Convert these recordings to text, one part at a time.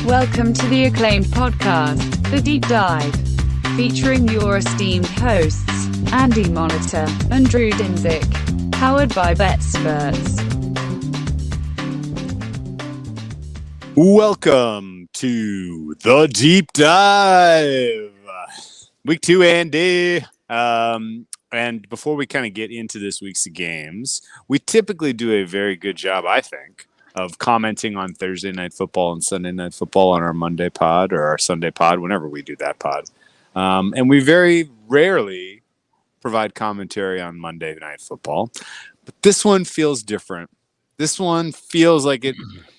Welcome to the acclaimed podcast, The Deep Dive, featuring your esteemed hosts, Andy Monitor and Drew Dinzik, powered by BetSperts. Welcome to The Deep Dive, Week 2, Andy. And before we kind of get into this week's games, we typically do a very good job, I think, of commenting on Thursday Night Football and Sunday Night Football on our Monday pod or our Sunday pod, whenever we do that pod. And we very rarely provide commentary on Monday Night Football. But this one feels different. This one feels like it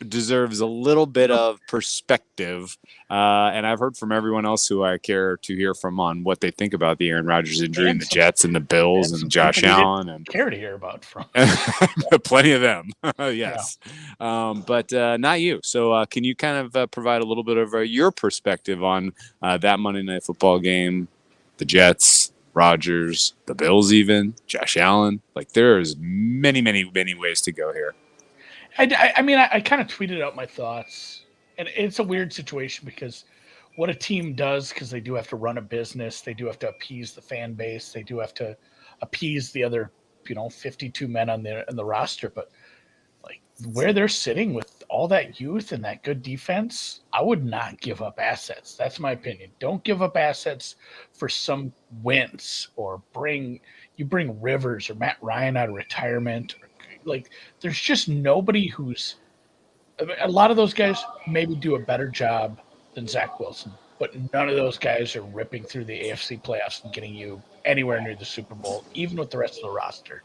deserves a little bit of perspective. And I've heard from everyone else who I care to hear from on what they think about the Aaron Rodgers injury and the Jets and the Bills and Josh Allen. And care to hear about from. Plenty of them. Yes. Yeah. But not you. So can you kind of provide a little bit of your perspective on that Monday Night Football game, the Jets, Rodgers, the Bills, even Josh Allen? Like, there's many ways to go here. I mean, I kind of tweeted out my thoughts, and it's a weird situation because what a team does, because they do have to run a business, they do have to appease the fan base, they do have to appease the other, 52 men on the roster. But like where they're sitting with all that youth and that good defense, I would not give up assets. That's my opinion. Don't give up assets for some wins, or bring Rivers or Matt Ryan out of retirement. Like, there's just nobody a lot of those guys maybe do a better job than Zach Wilson, but none of those guys are ripping through the AFC playoffs and getting you anywhere near the Super Bowl, even with the rest of the roster.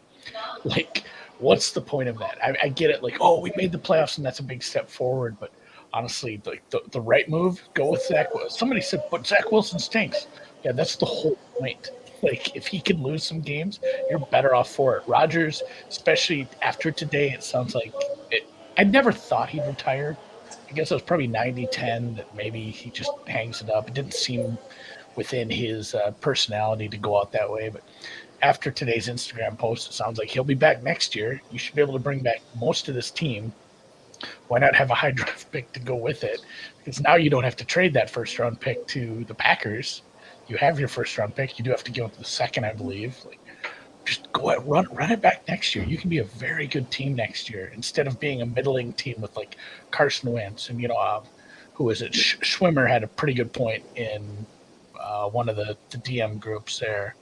Like, what's the point of that? I get it. Like, oh, we made the playoffs and that's a big step forward. But honestly, like the right move, go with Zach Wilson. Somebody said, but Zach Wilson stinks. Yeah, that's the whole point. Like, if he can lose some games, you're better off for it. Rodgers, especially after today, it sounds like I never thought he'd retire. I guess it was probably 90-10 that maybe he just hangs it up. It didn't seem within his personality to go out that way. But after today's Instagram post, it sounds like he'll be back next year. You should be able to bring back most of this team. Why not have a high draft pick to go with it? Because now you don't have to trade that first-round pick to the Packers. You have your first-round pick. You do have to give up the second, I believe. Like, just go ahead, run it back next year. You can be a very good team next year instead of being a middling team with, like, Carson Wentz. And, who is it? Schwimmer had a pretty good point in one of the DM groups there.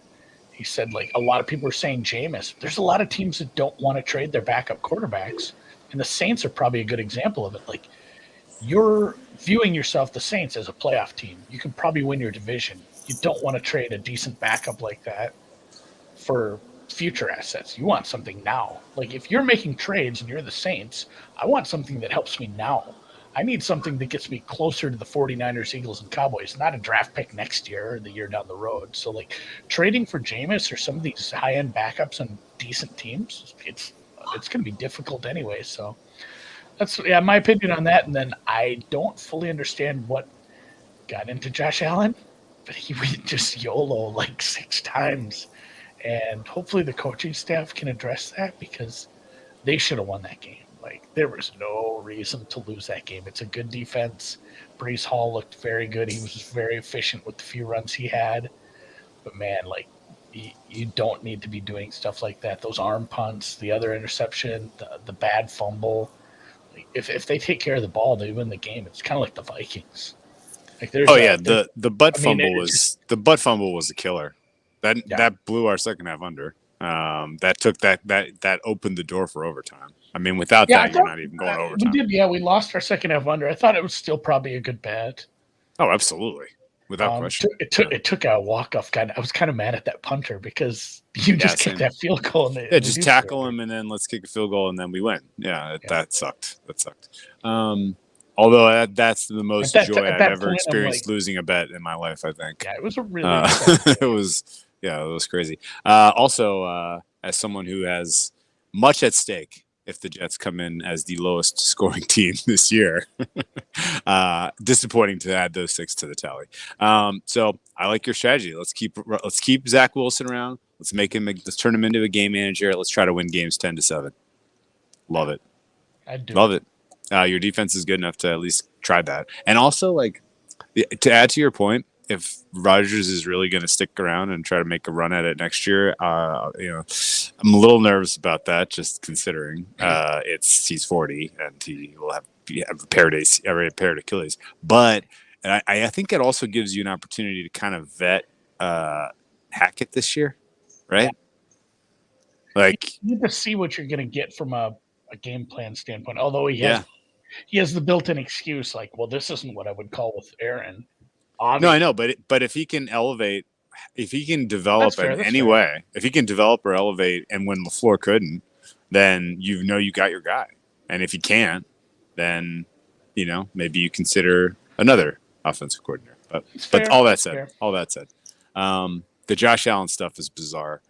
He said, like, a lot of people are saying Jameis. There's a lot of teams that don't want to trade their backup quarterbacks, and the Saints are probably a good example of it. Like, you're viewing yourself, the Saints, as a playoff team. You can probably win your division. You don't want to trade a decent backup like that for future assets. You want something now. Like, if you're making trades and you're the Saints, I want something that helps me now. I need something that gets me closer to the 49ers, Eagles, and Cowboys, not a draft pick next year or the year down the road. So, like, trading for Jameis or some of these high-end backups on decent teams, it's going to be difficult anyway. So that's my opinion on that. And then I don't fully understand what got into Josh Allen, but he went just YOLO like 6 times. And hopefully the coaching staff can address that, because they should have won that game. Like, there was no reason to lose that game. It's a good defense. Breece Hall looked very good. He was very efficient with the few runs he had. But, man, like, you don't need to be doing stuff like that. Those arm punts, the other interception, the bad fumble. Like, if they take care of the ball, they win the game. It's kind of like the Vikings. Like, the butt fumble was a killer. That blew our second half under. That opened the door for overtime. I mean, without that, you're not even going overtime. We lost our second half under. I thought it was still probably a good bet. Oh, absolutely, without question. It took a walk off. I was kind of mad at that punter, because you just kicked that field goal. And just tackle him and then let's kick a field goal and then we win. That sucked. Although that's the most joy I've ever experienced, losing a bet in my life, I think. Yeah, it was a really it was crazy. Also, as someone who has much at stake if the Jets come in as the lowest scoring team this year, disappointing to add those 6 to the tally. So I like your strategy. Let's keep Zach Wilson around. Let's turn him into a game manager. Let's try to win games 10-7. Love it. I do. Love it. Your defense is good enough to at least try that. And also, like, to add to your point, if Rodgers is really going to stick around and try to make a run at it next year, I'm a little nervous about that. Just considering he's 40 and he will have a paired Achilles. But I think it also gives you an opportunity to kind of vet Hackett this year, right? Like, you need to see what you're going to get from a game plan standpoint. Although he has the built-in excuse, like, well, this isn't what I would call with Aaron. Obviously. No, I know, but if he can elevate, if he can develop in any way, if he can develop or elevate, and when LaFleur couldn't, then you got your guy. And if he can't, then maybe you consider another offensive coordinator. But all that said, the Josh Allen stuff is bizarre.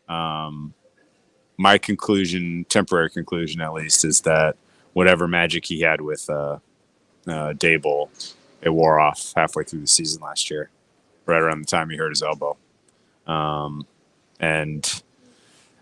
My temporary conclusion at least, is that whatever magic he had with Dable, it wore off halfway through the season last year, right around the time he hurt his elbow. And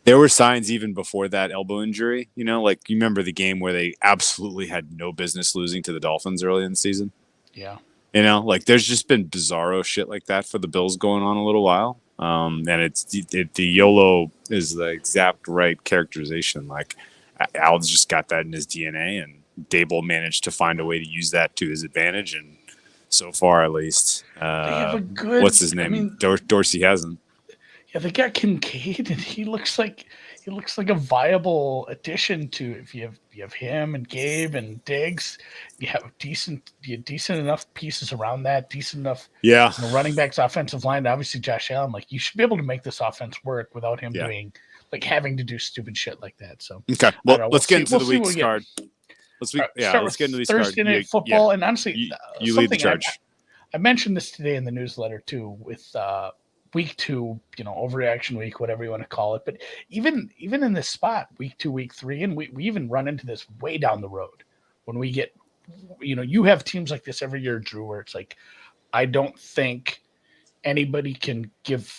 there were signs even before that elbow injury, like you remember the game where they absolutely had no business losing to the Dolphins early in the season? Yeah. Like there's just been bizarro shit like that for the Bills going on a little while. And the YOLO is the exact right characterization. Like Al's just got that in his DNA, and Dable managed to find a way to use that to his advantage. And so far, at least, they have a good, what's his name? Dorsey hasn't. Yeah, they got Kincaid, and he looks like a viable addition to, if you have him and Gabe and Diggs, you have decent enough pieces around that, decent enough running backs, offensive line. Obviously, Josh Allen, like, you should be able to make this offense work without him having to do stupid shit like that. So okay, well, let's get into the week's card. Let's get into these cards. Thursday Night Football, and honestly, you lead the charge. I mentioned this today in the newsletter too, with week 2, overreaction week, whatever you want to call it. But even in this spot, week 2, week 3, and we even run into this way down the road when we get, you have teams like this every year, Drew, where it's like, I don't think anybody can give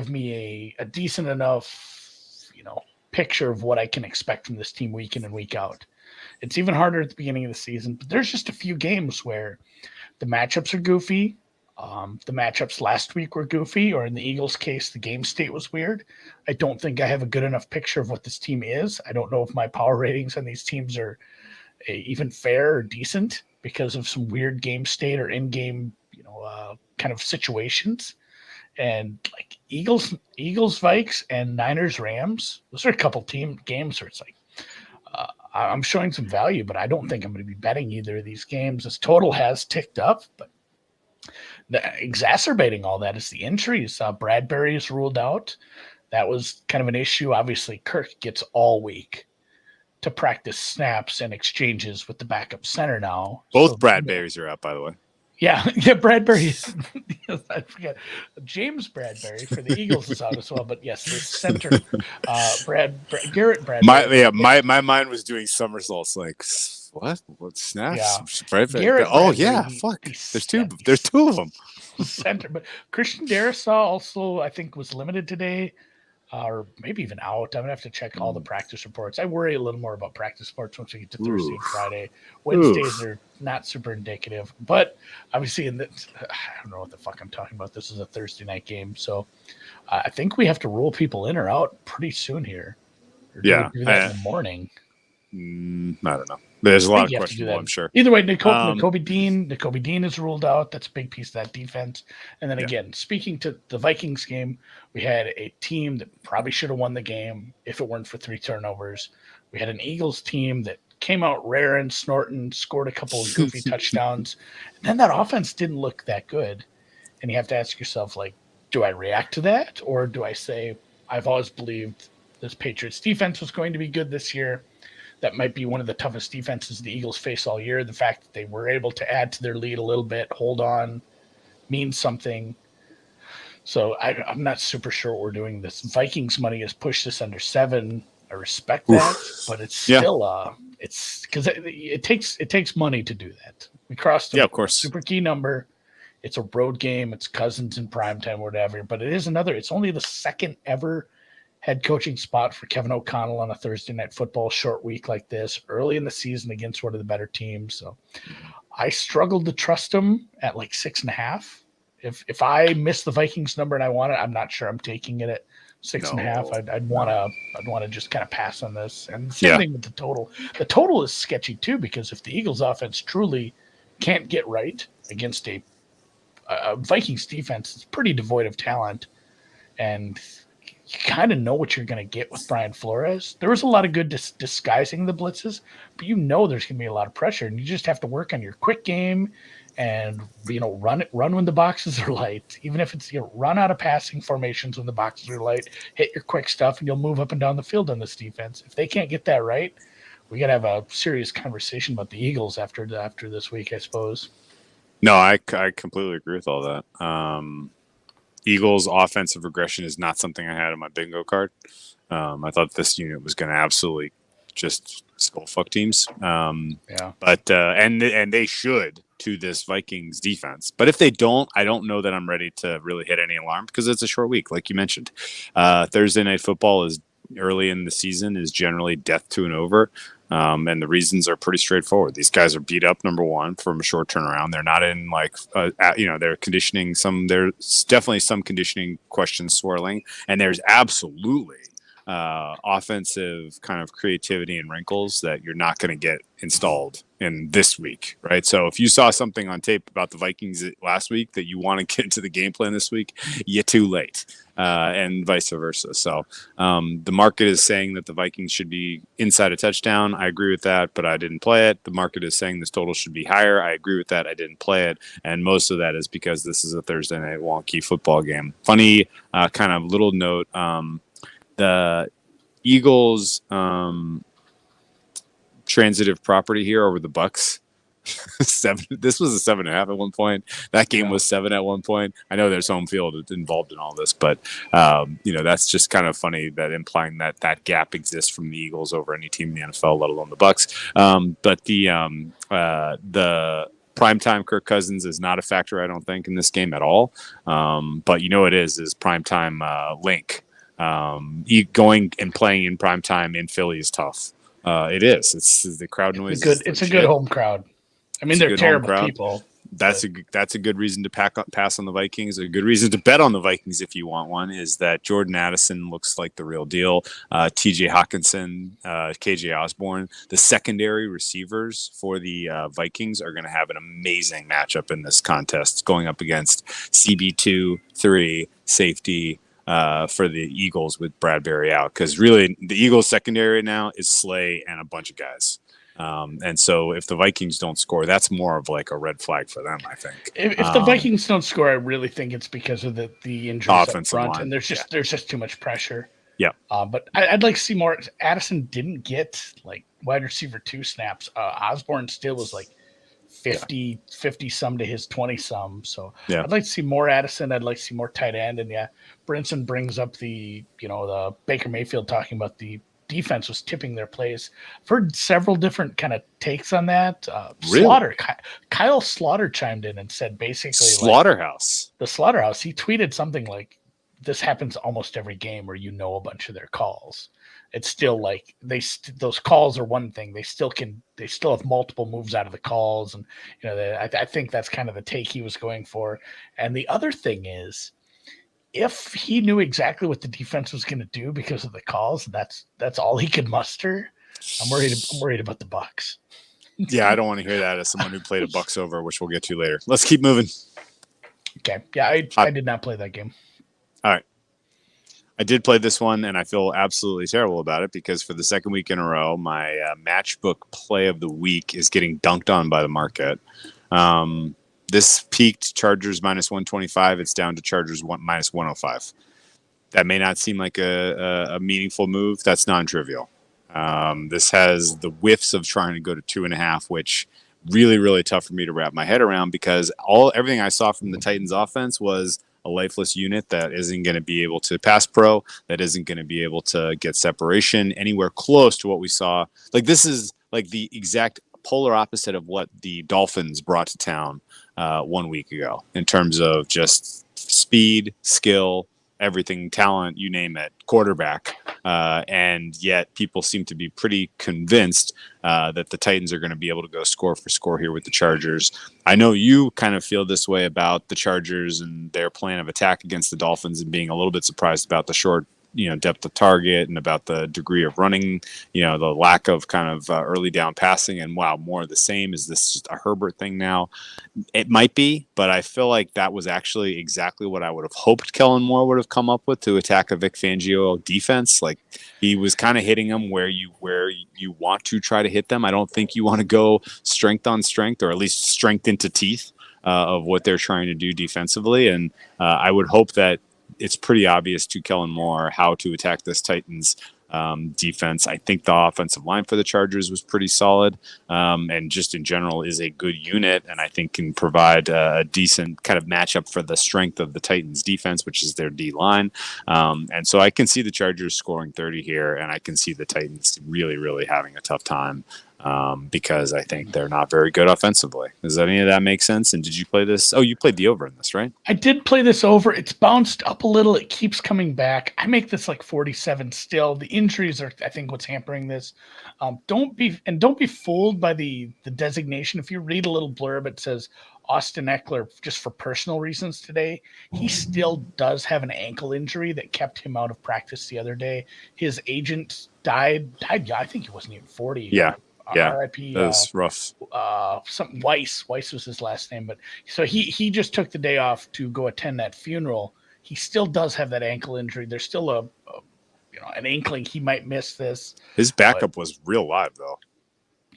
me a decent enough, picture of what I can expect from this team week in and week out. It's even harder at the beginning of the season, but there's just a few games where the matchups are goofy. The matchups last week were goofy, or in the Eagles' case, the game state was weird. I don't think I have a good enough picture of what this team is. I don't know if my power ratings on these teams are even fair or decent because of some weird game state or in-game, kind of situations. And like Eagles, Vikes, and Niners, Rams, those are a couple team games where it's like, I'm showing some value, but I don't think I'm going to be betting either of these games. This total has ticked up, but exacerbating all that is the injuries. Bradbury is ruled out. That was kind of an issue. Obviously, Kirk gets all week to practice snaps and exchanges with the backup center now. Both Bradburys are out, by the way. Yeah, Bradbury. I forget. James Bradbury for the Eagles is out as well. But yes, the center, Garrett Bradbury. My mind was doing somersaults. Like, what snaps? Yeah. Garrett fuck. There's two of them. Center, but Christian Darrisaw also, I think, was limited today. Or maybe even out. I'm gonna have to check all the practice reports. I worry a little more about practice reports once we get to Thursday and Friday. Wednesdays are not super indicative, but obviously, I don't know what the fuck I'm talking about. This is a Thursday night game, so I think we have to rule people in or out pretty soon here. Or do we do that in the morning. I don't know. There's a lot of questions, I'm sure. Either way, Nakobe Dean is ruled out. That's a big piece of that defense. And then again, speaking to the Vikings game, we had a team that probably should have won the game if it weren't for 3 turnovers. We had an Eagles team that came out raring, snorting, scored a couple of goofy touchdowns. And then that offense didn't look that good. And you have to ask yourself, like, do I react to that? Or do I say, I've always believed this Patriots defense was going to be good this year. That might be one of the toughest defenses the Eagles face all year. The fact that they were able to add to their lead a little bit, hold on, means something. So I'm not super sure what we're doing. This Vikings money has pushed us under 7. I respect that, but it's still it's because it takes money to do that. We crossed a super key number. It's a road game. It's Cousins in primetime or whatever, but it's only the second ever head coaching spot for Kevin O'Connell on a Thursday night football short week like this, early in the season against one of the better teams. So I struggled to trust him at like 6.5. If I miss the Vikings number and I want it, I'm not sure I'm taking it at 6.5. I'd want to just kind of pass on this. And the same thing with the total. The total is sketchy too, because if the Eagles offense truly can't get right against a Vikings defense, it's pretty devoid of talent, and you kind of know what you're going to get with Brian Flores. There was a lot of good disguising the blitzes, but there's going to be a lot of pressure, and you just have to work on your quick game and run when the boxes are light. Even if it's run out of passing formations when the boxes are light, hit your quick stuff, and you'll move up and down the field on this defense. If they can't get that right, we got to have a serious conversation about the Eagles after this week, I suppose. No, I completely agree with all that. Eagles offensive regression is not something I had on my bingo card. I thought this unit was going to absolutely just skull fuck teams. But and they should to this Vikings defense. But if they don't, I don't know that I'm ready to really hit any alarm, because it's a short week, like you mentioned. Thursday night football is early in the season is generally death to an over. And the reasons are pretty straightforward. These guys are beat up, number one, from a short turnaround. They're not in they're conditioning there's definitely some conditioning questions swirling. And there's absolutely offensive kind of creativity and wrinkles that you're not going to get installed in this week, right? So if you saw something on tape about the Vikings last week that you want to get into the game plan this week, you're too late, and vice versa. So the market is saying that the Vikings should be inside a touchdown. I agree with that, but I didn't play it. The market is saying this total should be higher. I agree with that. I didn't play it. And most of that is because this is a Thursday night wonky football game. Funny kind of little note, the Eagles transitive property here over the Bucks. 7. This was a 7.5 at one point. That game was 7 at one point. I know there's home field involved in all this, but that's just kind of funny, that implying that gap exists from the Eagles over any team in the NFL, let alone the Bucks. But the primetime Kirk Cousins is not a factor, I don't think, in this game at all. But it is primetime Link. Going and playing in primetime in Philly is tough. It is. It's the crowd noise. It's a good home crowd. I mean, they're terrible people. That's a good reason to pass on the Vikings. A good reason to bet on the Vikings, if you want one, is that Jordan Addison looks like the real deal. T.J. Hawkinson, K.J. Osborne, the secondary receivers for the Vikings are going to have an amazing matchup in this contest, going up against CB2, 3 safety for the Eagles with Bradbury out, because really the Eagles secondary now is Slay and a bunch of guys. And so if the Vikings don't score, that's more of like a red flag for them, I think. If the Vikings don't score, I really think it's because of the injuries up front, line. And there's just too much pressure. Yeah. But I'd like to see more. Addison didn't get like wide receiver 2 snaps. Osborne still was like 50 some to his 20 some. So I'd like to see more Addison. I'd like to see more tight end. And Brinson brings up the Baker Mayfield talking about the defense was tipping their plays. I've heard several different kind of takes on that. Really? Kyle Slaughter chimed in and said basically Slaughterhouse. The Slaughterhouse. He tweeted something like, "This happens almost every game where a bunch of their calls. It's still like those calls are one thing. They still have multiple moves out of the calls, and I think that's kind of the take he was going for. And the other thing is, if he knew exactly what the defense was going to do because of the calls, that's all he could muster. I'm worried about the Bucs. Yeah, I don't want to hear that as someone who played a Bucs over, which we'll get to later. Let's keep moving. Okay. Yeah, I did not play that game. All right. I did play this one, and I feel absolutely terrible about it because for the second week in a row, my matchbook play of the week is getting dunked on by the market. This peaked Chargers -125. It's down to Chargers -105. That may not seem like a meaningful move. That's non-trivial. This has the whiffs of trying to go to 2.5, which really, really tough for me to wrap my head around because everything I saw from the Titans offense was a lifeless unit that isn't going to be able to pass pro, that isn't going to be able to get separation anywhere close to what we saw. Like, this is like the exact polar opposite of what the Dolphins brought to town 1 week ago in terms of just speed, skill, everything, talent, you name it, quarterback. And yet people seem to be pretty convinced that the Titans are going to be able to go score for score here with the Chargers. I know you kind of feel this way about the Chargers and their plan of attack against the Dolphins, and being a little bit surprised about the short depth of target and about the degree of running, the lack of kind of early down passing, and wow, more of the same. Is this just a Herbert thing now? It might be, but I feel like that was actually exactly what I would have hoped Kellen Moore would have come up with to attack a Vic Fangio defense. Like, he was kind of hitting them where you want to try to hit them. I don't think you want to go strength on strength, or at least strength into teeth of what they're trying to do defensively. And I would hope that it's pretty obvious to Kellen Moore how to attack this Titans defense. I think the offensive line for the Chargers was pretty solid, and just in general is a good unit, and I think can provide a decent kind of matchup for the strength of the Titans defense, which is their D line. And so I can see the Chargers scoring 30 here, and I can see the Titans really, really having a tough time because I think they're not very good offensively. Does any of that make sense? And did you play this? Oh, you played the over in this, right? I did play this over. It's bounced up a little. It keeps coming back. I make this like 47 still. The injuries are, I think, what's hampering this. Don't be fooled by the designation. If you read a little blurb, it says Austin Eckler just for personal reasons today. He still does have an ankle injury that kept him out of practice the other day. His agent died. I think he wasn't even 40. Yeah. Yeah, RIP. that was rough. Something Weiss was his last name, but so he just took the day off to go attend that funeral. He still does have that ankle injury. There's still an inkling he might miss this. His backup was real live though.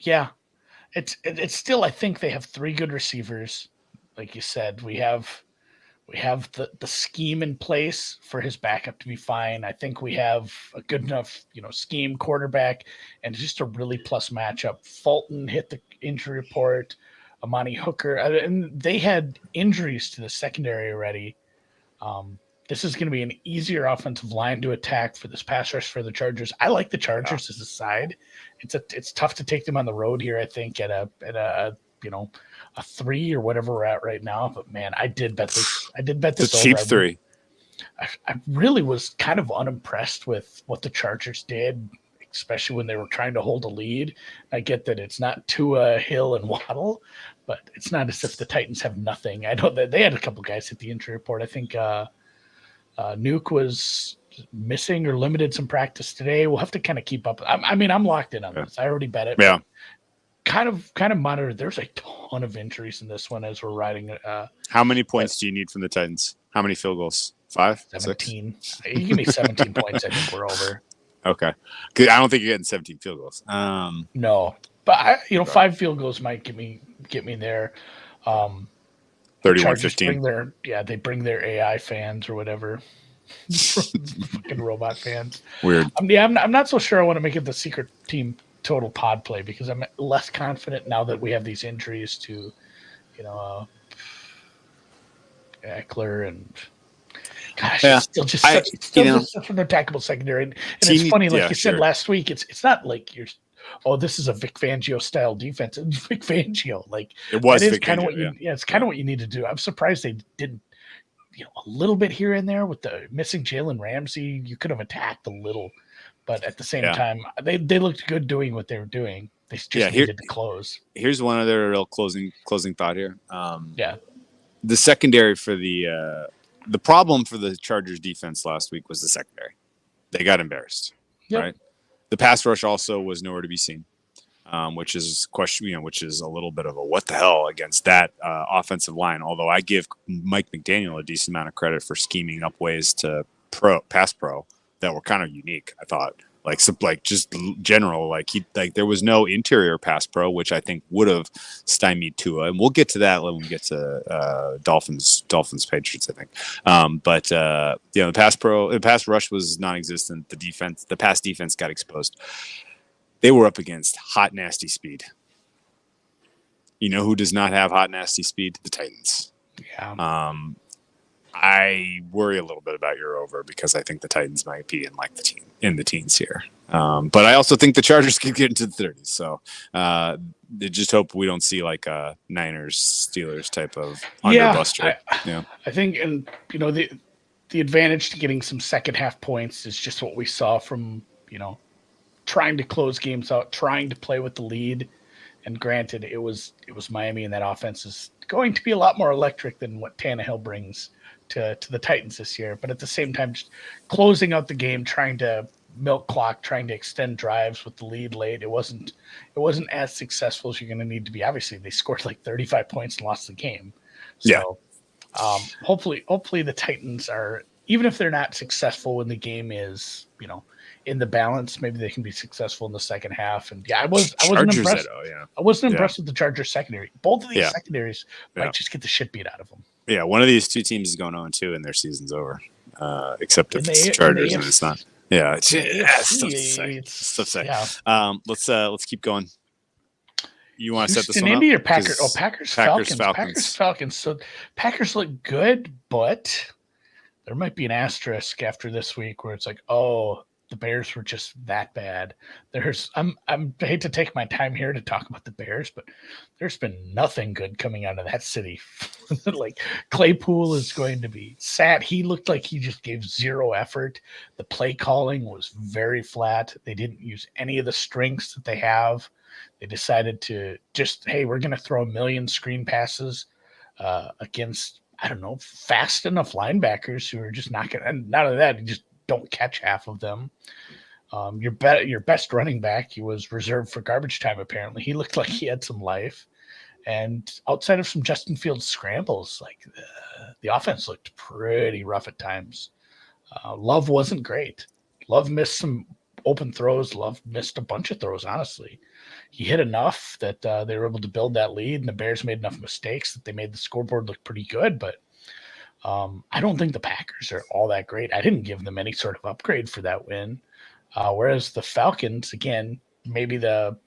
Yeah, it's still. I think they have 3 good receivers, like you said. We have the scheme in place for his backup to be fine. I think we have a good enough, scheme quarterback, and just a really plus matchup. Fulton hit the injury report, Amani Hooker, and they had injuries to the secondary already. This is going to be an easier offensive line to attack for this pass rush for the Chargers. I like the Chargers as a side. It's tough to take them on the road here, I think, at a 3 or whatever we're at right now. But man, I did bet this. It's a cheap 3. I really was kind of unimpressed with what the Chargers did, especially when they were trying to hold a lead. I get that it's not Tua, Hill, and Waddle, but it's not as if the Titans have nothing. I know that they had a couple guys hit the injury report. I think Nuke was missing or limited some practice today. We'll have to kind of keep up. I'm locked in on this. I already bet it. Yeah. Kind of monitor. There's a ton of injuries in this one as we're riding. How many points do you need from the Titans? How many field goals? 5? 17. 6? You give me 17 points. I think we're over. Okay. I don't think you're getting 17 field goals. No, but 5 field goals might get me there. 31-15. They bring their AI fans or whatever. Fucking robot fans. Weird. I'm not so sure I want to make it the secret team total pod play because I'm less confident now that we have these injuries to, Eckler and gosh, it's still just such an attackable secondary. And it's funny, like you said last week, it's not like this is a Vic Fangio style defense. It's Vic Fangio. Like it was kind of what it's kind of what you need to do. I'm surprised they didn't, a little bit here and there with the missing Jalen Ramsey. You could have attacked a little. But at the same time, they looked good doing what they were doing. They just needed to close. Here's one other real closing thought here. The secondary for the problem for the Chargers defense last week was the secondary. They got embarrassed, right? The pass rush also was nowhere to be seen, which is which is a little bit of a what the hell against that offensive line. Although I give Mike McDaniel a decent amount of credit for scheming up ways to pass pro that were kind of unique. I thought just general, there was no interior pass pro, which I think would have stymied Tua, and we'll get to that when we get to Dolphins Patriots, I think. The pass rush was non-existent. The pass defense got exposed. They were up against hot, nasty speed. You know who does not have hot, nasty speed? The Titans. Yeah. I worry a little bit about your over because I think the Titans might be in the teens here. But I also think the Chargers could get into the 30s. So just hope we don't see like a Niners Steelers type of underbuster. I think, and the advantage to getting some second half points is just what we saw from, trying to close games out, trying to play with the lead. And granted, it was Miami, and that offense is going to be a lot more electric than what Tannehill brings to the Titans this year. But at the same time, just closing out the game, trying to milk clock, trying to extend drives with the lead late. It wasn't as successful as you're going to need to be. Obviously, they scored like 35 points and lost the game. So hopefully the Titans are, even if they're not successful when the game is, in the balance, maybe they can be successful in the second half. And I wasn't impressed. I wasn't impressed with the Chargers secondary. Both of these secondaries might just get the shit beat out of them. Yeah, one of these two teams is going 0-2 and their season's over. Except if it's the Chargers and it's not. Yeah, it's tough to say. Yeah. Let's keep going. You want to set this one up? Or Packers? Oh, Falcons. Falcons. So Packers look good, but there might be an asterisk after this week where it's like, oh, the Bears were just that bad. I hate to take my time here to talk about the Bears, but there's been nothing good coming out of that city. Like Claypool is going to be sad. He looked like he just gave zero effort. The play calling was very flat. They didn't use any of the strengths that they have. They decided to just, hey, we're going to throw 1 million screen passes against, I don't know, fast enough linebackers who are just not going to, and not only that, you just don't catch half of them. Your best running back, he was reserved for garbage time, apparently. He looked like he had some life. And outside of some Justin Fields scrambles, like the offense looked pretty rough at times. Love wasn't great. Love missed some open throws. Love missed a bunch of throws, honestly. He hit enough that they were able to build that lead, and the Bears made enough mistakes that they made the scoreboard look pretty good. But I don't think the Packers are all that great. I didn't give them any sort of upgrade for that win. Whereas the Falcons, again, maybe the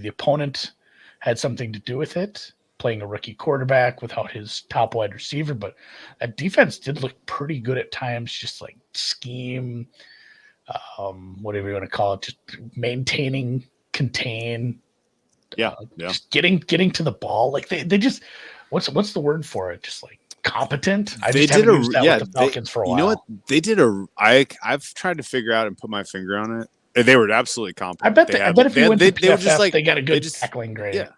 opponent had something to do with it, playing a rookie quarterback without his top wide receiver. But that defense did look pretty good at times, just like scheme, whatever you want to call it, just maintaining, contain. Just getting to the ball. Like they just, what's the word for it? Just like competent. They did with the Falcons for a while. You know what? They did I've tried to figure out and put my finger on it. They were absolutely competent. I bet if you went to PFF, they got a good tackling grade. Yeah,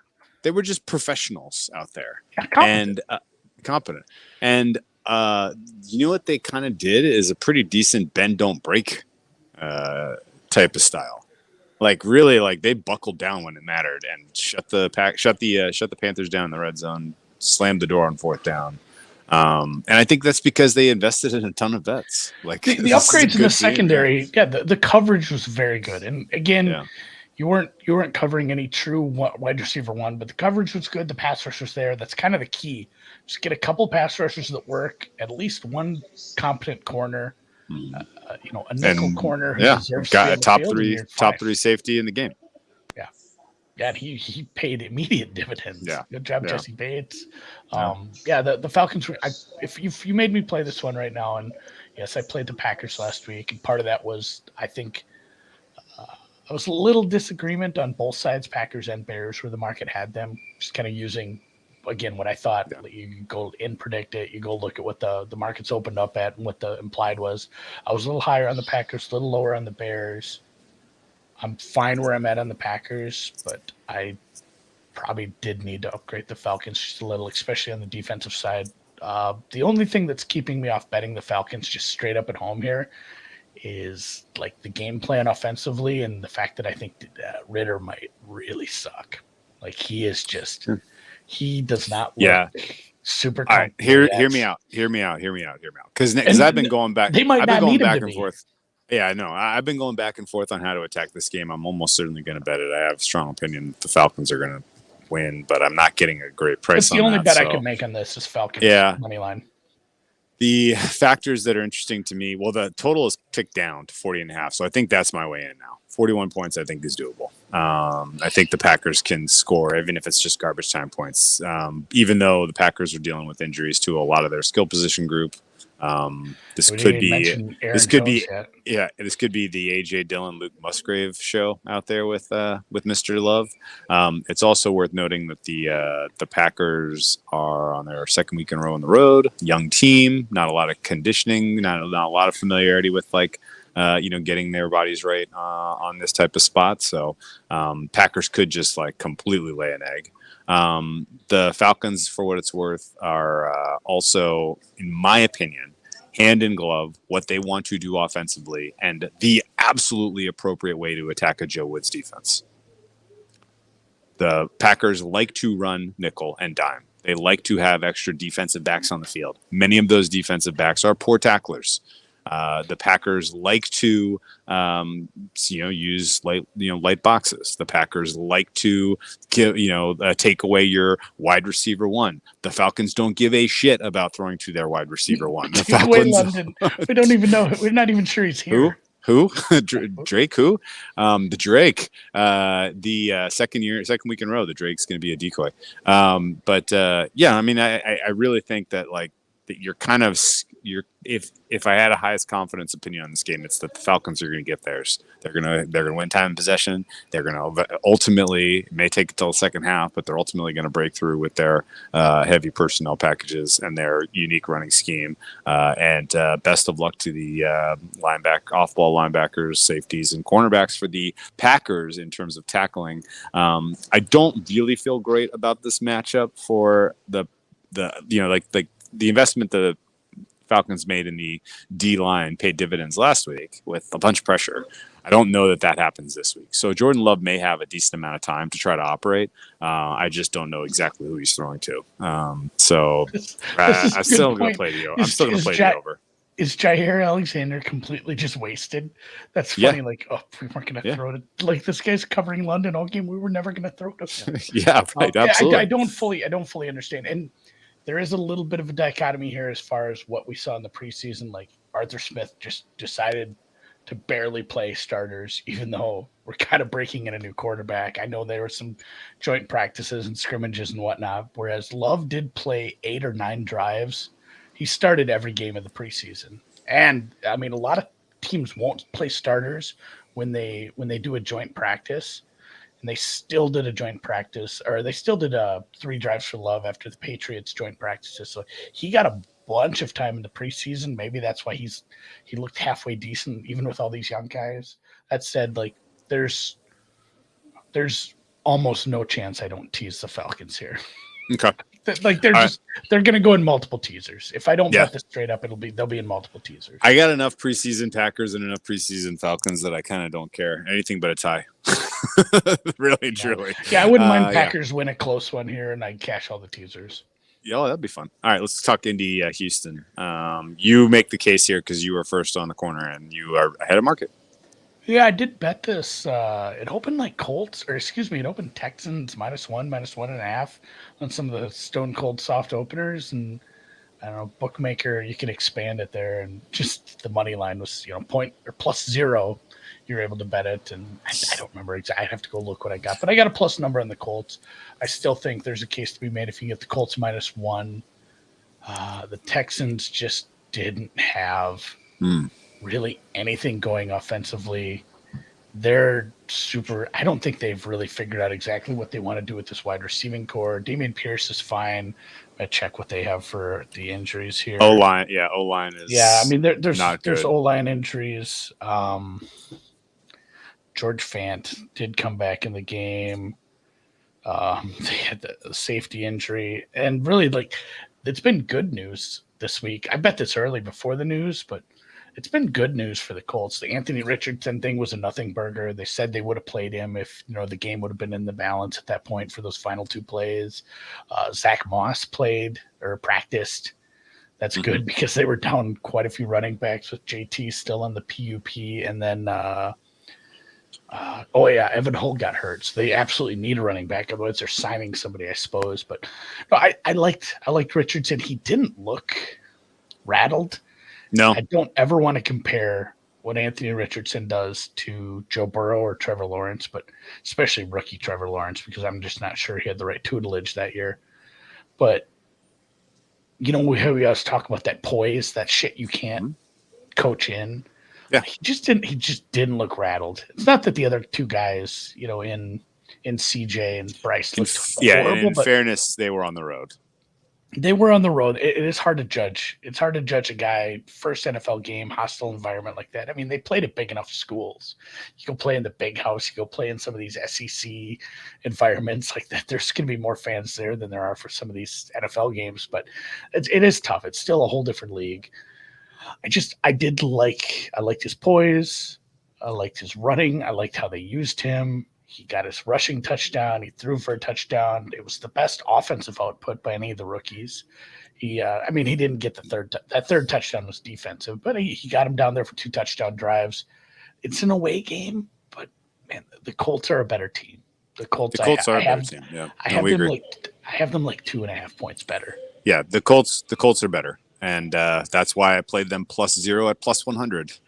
they were just professionals out there. Yeah, competent. And competent. And you know what they kind of did is a pretty decent bend don't break type of style. Like really, like they buckled down when it mattered and shut the Panthers down in the red zone, slammed the door on fourth down. And I think that's because they invested in a ton of vets. Like the upgrades in the secondary, the coverage was very good. And again, you weren't covering any true wide receiver one, but the coverage was good. The pass rush was there. That's kind of the key. Just get a couple pass rushers that work, at least one competent corner. A nickel corner who deserves got to be a on top three safety in the game. Yeah, and he paid immediate dividends. Yeah, good job, Jesse Bates. The Falcons. If you made me play this one right now, and yes, I played the Packers last week, and part of that was I think I was a little disagreement on both sides, Packers and Bears, where the market had them. Just kind of using. Again, what I thought, you go in, predict it, you go look at what the markets opened up at and what the implied was. I was a little higher on the Packers, a little lower on the Bears. I'm fine where I'm at on the Packers, but I probably did need to upgrade the Falcons just a little, especially on the defensive side. The only thing that's keeping me off betting the Falcons just straight up at home here is like the game plan offensively and the fact that I think Ritter might really suck. Like he is just... He does not look super. All right, hear me out. Because I've been going back. They might not need him to be. Forth. Yeah, I know. I've been going back and forth on how to attack this game. I'm almost certainly going to bet it. I have a strong opinion the Falcons are going to win, but I'm not getting a great price. That's the only bet I can make on this is Falcons money line. The factors that are interesting to me, well, the total is ticked down to 40.5, so I think that's my way in now. 41 points, I think, is doable. I think the Packers can score, even if it's just garbage time points. Even though the Packers are dealing with injuries to a lot of their skill position group, This We could didn't be mention Aaron this could Jones be yet. yeah, this could be the AJ Dillon Luke Musgrave show out there with Mr. Love. It's also worth noting that the Packers are on their second week in a row on the road. Young team, not a lot of conditioning, not a lot of familiarity with getting their bodies right on this type of spot. So Packers could just completely lay an egg. The Falcons, for what it's worth, are also, in my opinion, hand in glove what they want to do offensively and the absolutely appropriate way to attack a Joe Woods defense. The Packers like to run nickel and dime. They like to have extra defensive backs on the field. Many of those defensive backs are poor tacklers. The Packers like to, use light boxes. The Packers like to take away your wide receiver one. The Falcons don't give a shit about throwing to their wide receiver one. The Take away Falcons, London. We don't even know. We're not even sure he's here. Who? Drake? Who? The Drake. The second week in a row, the Drake's going to be a decoy. I really think that that if I had a highest confidence opinion on this game, it's that the Falcons are going to get theirs. They're going to win time in possession. They're going to ultimately, it may take until the second half, but they're ultimately going to break through with their heavy personnel packages and their unique running scheme. Best of luck to the off-ball linebackers, safeties, and cornerbacks for the Packers in terms of tackling. I don't really feel great about this matchup for the investment the Falcons made in the D line paid dividends last week with a bunch of pressure. I don't know that happens this week. So Jordan Love may have a decent amount of time to try to operate. I just don't know exactly who he's throwing to. I'm still going to play the over. Is Jair Alexander completely just wasted? That's funny. Yeah. We weren't going to throw it. This guy's covering London all game. We were never going to throw it to him. Yeah, right. Absolutely. I don't fully understand. And there is a little bit of a dichotomy here as far as what we saw in the preseason. Arthur Smith just decided to barely play starters, even though we're kind of breaking in a new quarterback. I know there were some joint practices and scrimmages and whatnot, whereas Love did play 8 or 9 drives. He started every game of the preseason. And a lot of teams won't play starters when they do a joint practice. And they still did a joint practice, or they still did 3 drives for Love after the Patriots joint practices. So he got a bunch of time in the preseason. Maybe that's why he looked halfway decent, even with all these young guys. That said, there's almost no chance I don't tease the Falcons here. Okay. They're going to go in multiple teasers. If I don't bet this straight up, they'll be in multiple teasers. I got enough preseason Packers and enough preseason Falcons that I kind of don't care anything but a tie. Really, truly. Yeah, I wouldn't mind Packers win a close one here, and I'd cash all the teasers. Yeah, that'd be fun. All right, let's talk Indy, Houston. You make the case here because you were first on the corner and you are ahead of market. Yeah, I did bet this. It opened it opened Texans -1, -1.5 on some of the stone cold soft openers. And I don't know, bookmaker, you can expand it there. And just the money line was, point or +0. You're able to bet it. And I don't remember exactly. I have to go look what I got. But I got a plus number on the Colts. I still think there's a case to be made if you get the Colts -1. The Texans just didn't have really anything going offensively. They're I don't think they've really figured out exactly what they want to do with this wide receiving core. Damian Pierce is fine. I check what they have for the injuries here. O-line is there's O-line injuries. George Fant did come back in the game. They had the safety injury, and really it's been good news this week. I bet this early before the news, but it's been good news for the Colts. The Anthony Richardson thing was a nothing burger. They said they would have played him if the game would have been in the balance at that point for those final 2 plays. Zach Moss played or practiced. That's good because they were down quite a few running backs with JT still on the PUP, and then Evan Hull got hurt. So they absolutely need a running back. Otherwise, they're signing somebody, I suppose. But no, I liked Richardson. He didn't look rattled. No, I don't ever want to compare what Anthony Richardson does to Joe Burrow or Trevor Lawrence, but especially rookie Trevor Lawrence, because I'm just not sure he had the right tutelage that year. But we always talk about that poise, that shit you can't coach in. Yeah. He just didn't look rattled. It's not that the other two guys, in CJ and Bryce looked horrible, and in but fairness, they were on the road. they were on the road. It is hard to judge. It's hard to judge a guy, first NFL game, hostile environment like that. I mean, they played at big enough schools. You go play in the big house. You go play in some of these SEC environments like that. There's going to be more fans there than there are for some of these NFL games, but it is tough. It's still a whole different league. I liked his poise. I liked his running. I liked how they used him. He got his rushing touchdown. He threw for a touchdown. It was the best offensive output by any of the rookies. He didn't get that third touchdown was defensive, but he got him down there for 2 touchdown drives. It's an away game, but man, the Colts are a better team. The Colts are a better team. Yeah, I have them like 2.5 points better. Yeah, the Colts are better. And that's why I played them +0 at +100.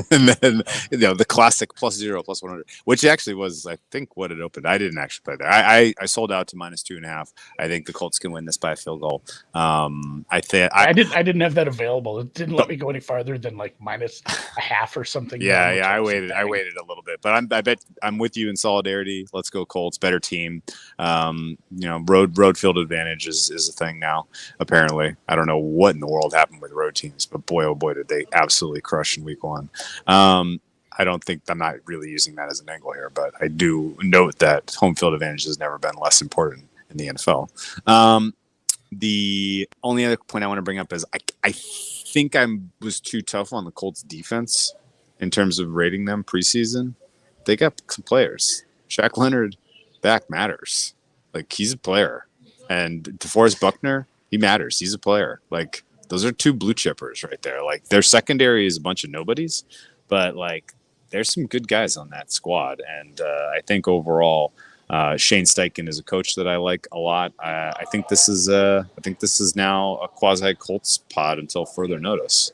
And then the classic +0 +100, which actually was, I think, what it opened. I didn't actually play there. I sold out to -2.5. I think the Colts can win this by a field goal. I didn't have that available. It didn't let me go any farther than like -0.5 or something. Yeah, I waited a little bit, but I bet I'm with you in solidarity. Let's go Colts, better team. Road field advantage is a thing now. Apparently, I don't know what in the world happened with road teams, but boy, oh boy, did they absolutely crush in week 1. I don't think I'm not really using that as an angle here, but I do note that home field advantage has never been less important in the NFL. The only other point I want to bring up is I think I was too tough on the Colts defense in terms of rating them preseason. They got some players. Shaq Leonard back matters. Like, he's a player. And DeForest Buckner, he matters. He's a player. Like, those are 2 blue chippers right there. Like, their secondary is a bunch of nobodies, but like, there's some good guys on that squad. And I think overall, Shane Steichen is a coach that I like a lot. I think this is now a quasi Colts pod until further notice.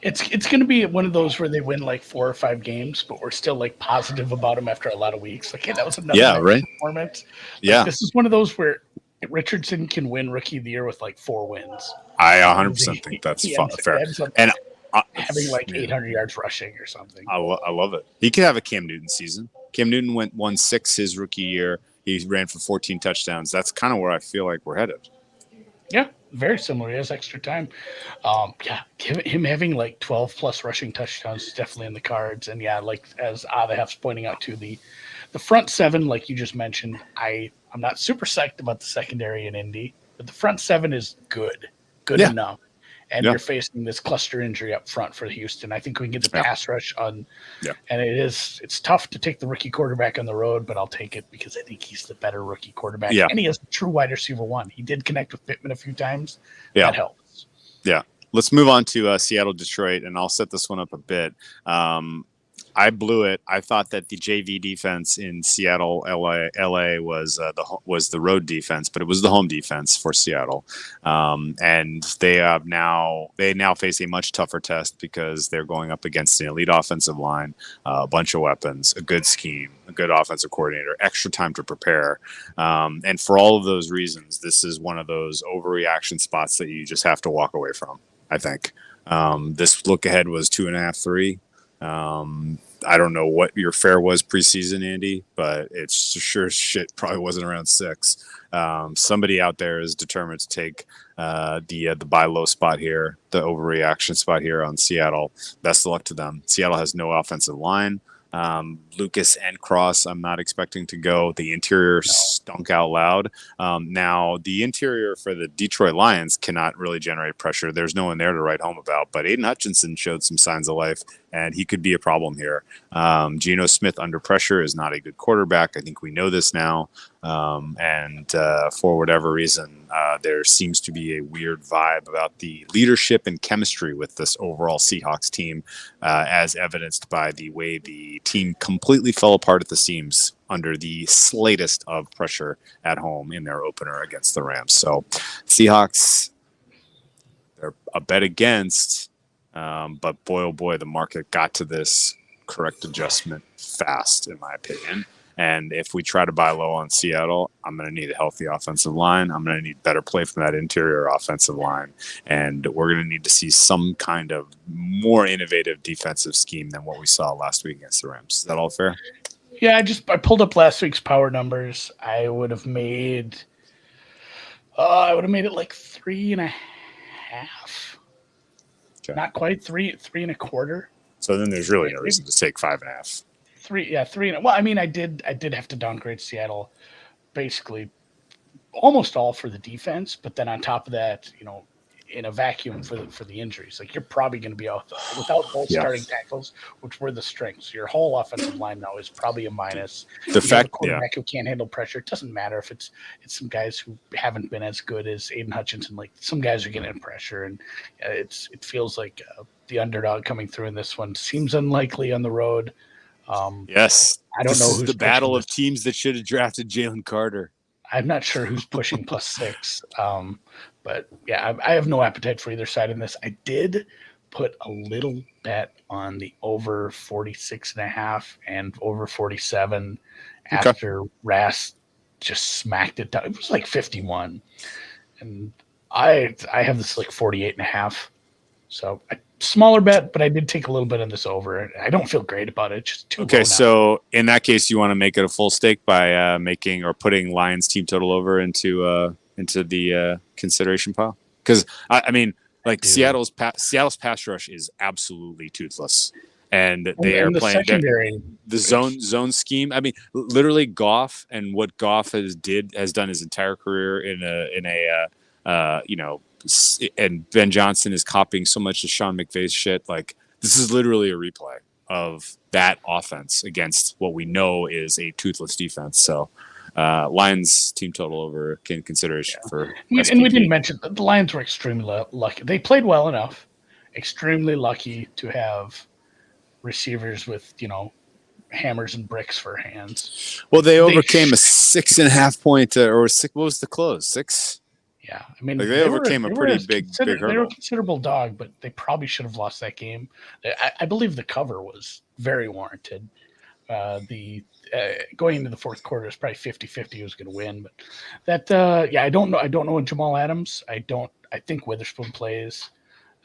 It's going to be one of those where they win like 4 or 5 games, but we're still like positive about them after a lot of weeks. Like, hey, that was another performance. Like, this is one of those where Richardson can win Rookie of the Year with like 4 wins. I 100% think that's fair. And having like 800 yards rushing or something. I love it. He could have a Cam Newton season. Cam Newton won 6 his rookie year. He ran for 14 touchdowns. That's kind of where I feel like we're headed. Yeah, very similar. He has extra time. Him having like 12 plus rushing touchdowns is definitely in the cards. And yeah, like as Adahef's pointing out to the front 7, like you just mentioned, I'm not super psyched about the secondary in Indy, but the front 7 is good enough. And you're facing this cluster injury up front for Houston. I think we can get the pass rush on. Yeah. And it's tough to take the rookie quarterback on the road, but I'll take it because I think he's the better rookie quarterback. Yeah. And he has a true wide receiver 1. He did connect with Pittman a few times. Yeah. That helps. Yeah. Let's move on to Seattle, Detroit, and I'll set this one up a bit. I blew it. I thought that the JV defense in Seattle, LA was the road defense, but it was the home defense for Seattle. And they now face a much tougher test because they're going up against an elite offensive line, a bunch of weapons, a good scheme, a good offensive coordinator, extra time to prepare. And for all of those reasons, this is one of those overreaction spots that you just have to walk away from, I think. This look ahead was 2.5, 3. I don't know what your fare was preseason, Andy, but it's sure as shit probably wasn't around 6. Somebody out there is determined to take the buy low spot here, the overreaction spot here on Seattle. Best of luck to them. Seattle has no offensive line. Lucas and Cross, I'm not expecting to go. The interior stunk out loud. Now, the interior for the Detroit Lions cannot really generate pressure. There's no one there to write home about, but Aiden Hutchinson showed some signs of life, and he could be a problem here. Geno Smith under pressure is not a good quarterback. I think we know this now. And for whatever reason, there seems to be a weird vibe about the leadership and chemistry with this overall Seahawks team, as evidenced by the way the team completely fell apart at the seams under the slightest of pressure at home in their opener against the Rams. So Seahawks, they're a bet against, but boy, oh boy, the market got to this correct adjustment fast, in my opinion. And if we try to buy low on Seattle, I'm going to need a healthy offensive line. I'm going to need better play from that interior offensive line. And we're going to need to see some kind of more innovative defensive scheme than what we saw last week against the Rams. Is that all fair? Yeah, I pulled up last week's power numbers. I would have made it like 3.5. Okay. Not quite 3.25. So then there's really no reason to take 5.5. 3. Well, I mean, I did have to downgrade Seattle basically almost all for the defense, but then on top of that, in a vacuum for the injuries, like you're probably going to be out without both starting tackles, which were the strengths. Your whole offensive line now is probably a minus. The fact, quarterback who can't handle pressure, it doesn't matter if it's some guys who haven't been as good as Aiden Hutchinson. Like some guys are getting pressure, and it feels like the underdog coming through in this one seems unlikely on the road. Yes, I don't know who's I'm not sure who's pushing +6. But yeah, I have no appetite for either side in this. I did put a little bet on the over 46.5 and over 47 after Rass just smacked it down. It was like 51. And I have this like 48.5. So a smaller bet, but I did take a little bit on this over. I don't feel great about it. Just too okay. So in that case, you want to make it a full stake by making or putting Lions team total over into the consideration pile? Because I mean, like Seattle's pass rush is absolutely toothless, and they are playing the zone scheme. I mean, literally Goff and what Goff has done his entire career in a and Ben Johnson is copying so much of Sean McVay's shit. Like this is literally a replay of that offense against what we know is a toothless defense. So Lions team total over in consideration for SPP. And we didn't mention that the Lions were extremely lucky. They played well enough, extremely lucky to have receivers with, hammers and bricks for hands. Well, they overcame a 6.5 point or what was the close? 6? Yeah, I mean, they overcame a pretty big hurdle. They were a considerable dog, but they probably should have lost that game. I believe the cover was very warranted. Going into the fourth quarter, it's probably 50-50 who's going to win. But that, I don't know. I don't know when Jamal Adams. I think Witherspoon plays.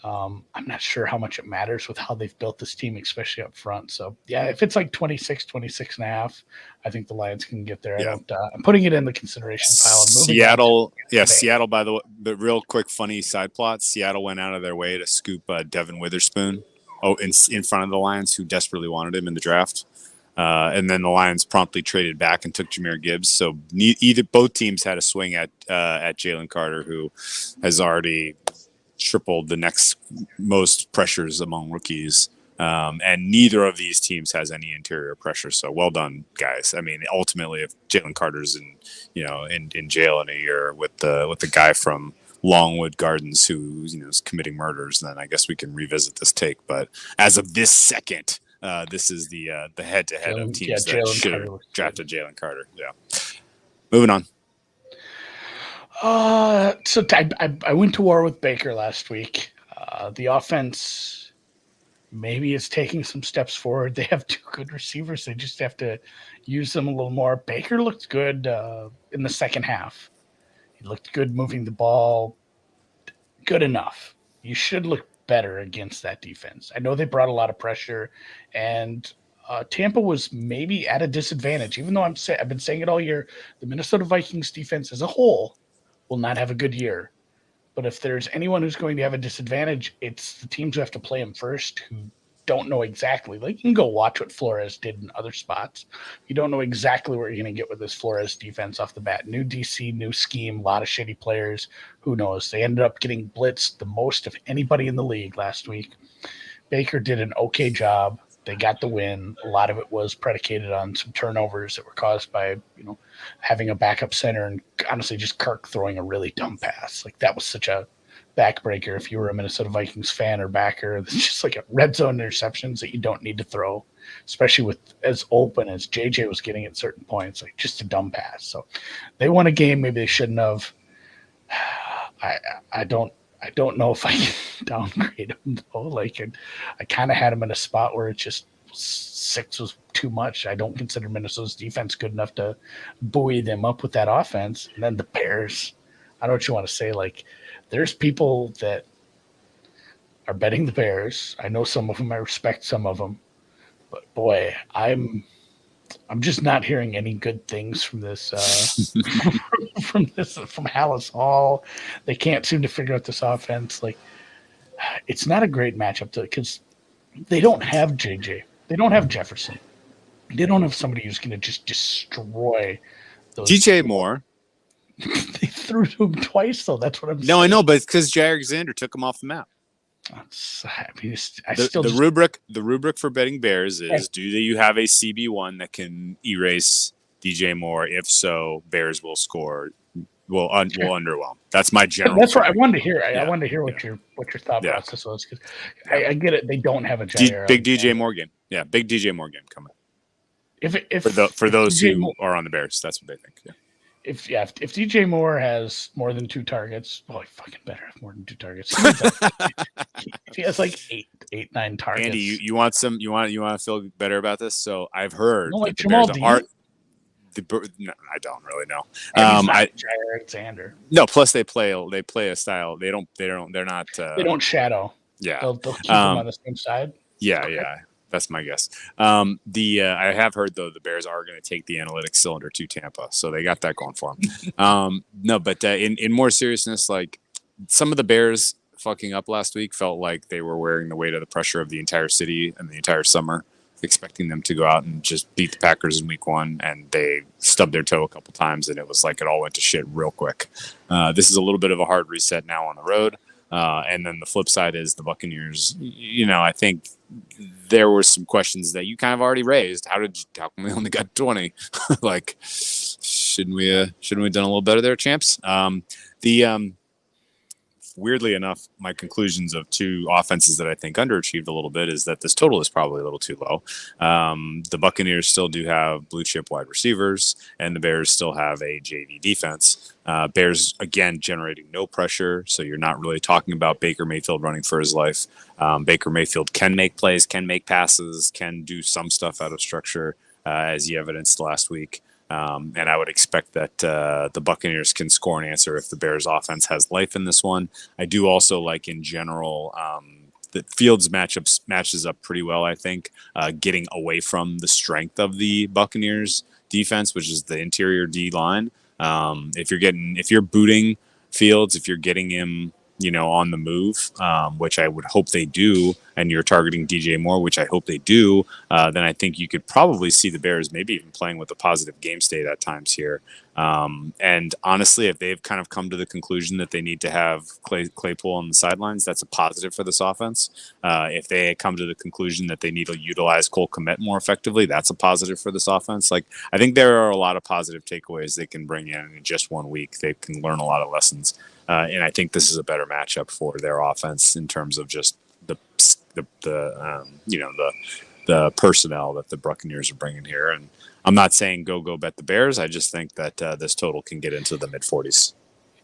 I'm not sure how much it matters with how they've built this team, especially up front. So, yeah, if it's like 26.5, I think the Lions can get there. Yeah. I'm putting it in the consideration pile. Seattle, Seattle, by the way, the real quick funny side plot, Seattle went out of their way to scoop Devin Witherspoon in front of the Lions, who desperately wanted him in the draft. And then the Lions promptly traded back and took Jahmyr Gibbs. So both teams had a swing at Jalen Carter, who has already tripled the next most pressures among rookies. And neither of these teams has any interior pressure. So well done, guys. I mean, ultimately, if Jalen Carter's in jail in a year with the guy from Longwood Gardens who is committing murders, then I guess we can revisit this take. But as of this second, this is the head-to-head of teams that should have drafted Jalen Carter. Yeah. Moving on. So I went to war with Baker last week. The offense maybe is taking some steps forward. They have 2 good receivers. They just have to use them a little more. Baker looked good in the second half. He looked good moving the ball. Good enough. You should look better against that defense. I know they brought a lot of pressure, and Tampa was maybe at a disadvantage, even though I've been saying it all year. The Minnesota Vikings defense as a whole will not have a good year. But if there's anyone who's going to have a disadvantage, it's the teams who have to play them first, who don't know exactly. Like, you can go watch what Flores did in other spots. You don't know exactly what you're going to get with this Flores defense off the bat. New DC, new scheme, a lot of shitty players. Who knows? They ended up getting blitzed the most of anybody in the league last week. Baker did an okay job. They got the win. A lot of it was predicated on some turnovers that were caused by, having a backup center and honestly just Kirk throwing a really dumb pass. Like, that was such a backbreaker if you were a Minnesota Vikings fan or backer. It's just like a red zone interceptions that you don't need to throw, especially with as open as JJ was getting at certain points, like just a dumb pass. So they won a game maybe they shouldn't have. I don't know if I can downgrade them though. Like, I kind of had them in a spot where it's just 6 was too much. I don't consider Minnesota's defense good enough to buoy them up with that offense. And then the Bears, I don't know what you want to say. Like, there's people that are betting the Bears. I know some of them. I respect some of them. But boy, I'm just not hearing any good things from this from Hallis Hall. They can't seem to figure out this offense. Like, it's not a great matchup because they don't have JJ. They don't have Jefferson. They don't have somebody who's going to just destroy those. DJ Moore. They threw to him twice, though. That's what I'm saying. No, I know, but it's because Jay Alexander took him off the map. The rubric for betting Bears is: do you have a CB1 that can erase DJ Moore? If so, Bears will score. Will underwhelm. That's my general. That's what I wanted to hear. I wanted to hear what your thought process was, because I get it. They don't have a big DJ Moore game. Yeah, big DJ Moore game coming. For those who are on the Bears, that's what they think. Yeah. If DJ Moore has more than 2 targets, he fucking better have more than 2 targets. He has like 9 targets. Andy, you want to feel better about this? So I've heard that the Jamal Bears no, I don't really know. Alexander. No, plus they play a style. They're not. They don't shadow. Yeah, they'll keep them on the same side. Yeah, yeah. That's my guess. I have heard though the Bears are going to take the analytics cylinder to Tampa, so they got that going for them. No, but in more seriousness, like some of the Bears fucking up last week felt like they were wearing the weight of the pressure of the entire city and the entire summer, expecting them to go out and just beat the Packers in week 1, and they stubbed their toe a couple times, and it was like it all went to shit real quick. This is a little bit of a hard reset now on the road. And then the flip side is the Buccaneers. I think there were some questions that you kind of already raised. How come we only got 20? Like, shouldn't we have done a little better there, champs? Weirdly enough, my conclusions of 2 offenses that I think underachieved a little bit is that this total is probably a little too low. The Buccaneers still do have blue chip wide receivers, and the Bears still have a JV defense. Bears, again, generating no pressure, so you're not really talking about Baker Mayfield running for his life. Baker Mayfield can make plays, can make passes, can do some stuff out of structure, as he evidenced last week. And I would expect that the Buccaneers can score an answer if the Bears offense has life in this one. I do also like in general the Fields matches up pretty well, I think, getting away from the strength of the Buccaneers defense, which is the interior D line. If you're booting Fields, if you're getting him on the move, which I would hope they do, and you're targeting DJ Moore, which I hope they do, then I think you could probably see the Bears maybe even playing with a positive game state at times here. And honestly, if they've kind of come to the conclusion that they need to have Claypool on the sidelines, that's a positive for this offense. If they come to the conclusion that they need to utilize Cole Kmet more effectively, that's a positive for this offense. Like, I think there are a lot of positive takeaways they can bring in just 1 week. They can learn a lot of lessons. And I think this is a better matchup for their offense in terms of just the personnel that the Buccaneers are bringing here. And I'm not saying go bet the Bears. I just think that this total can get into the mid 40s.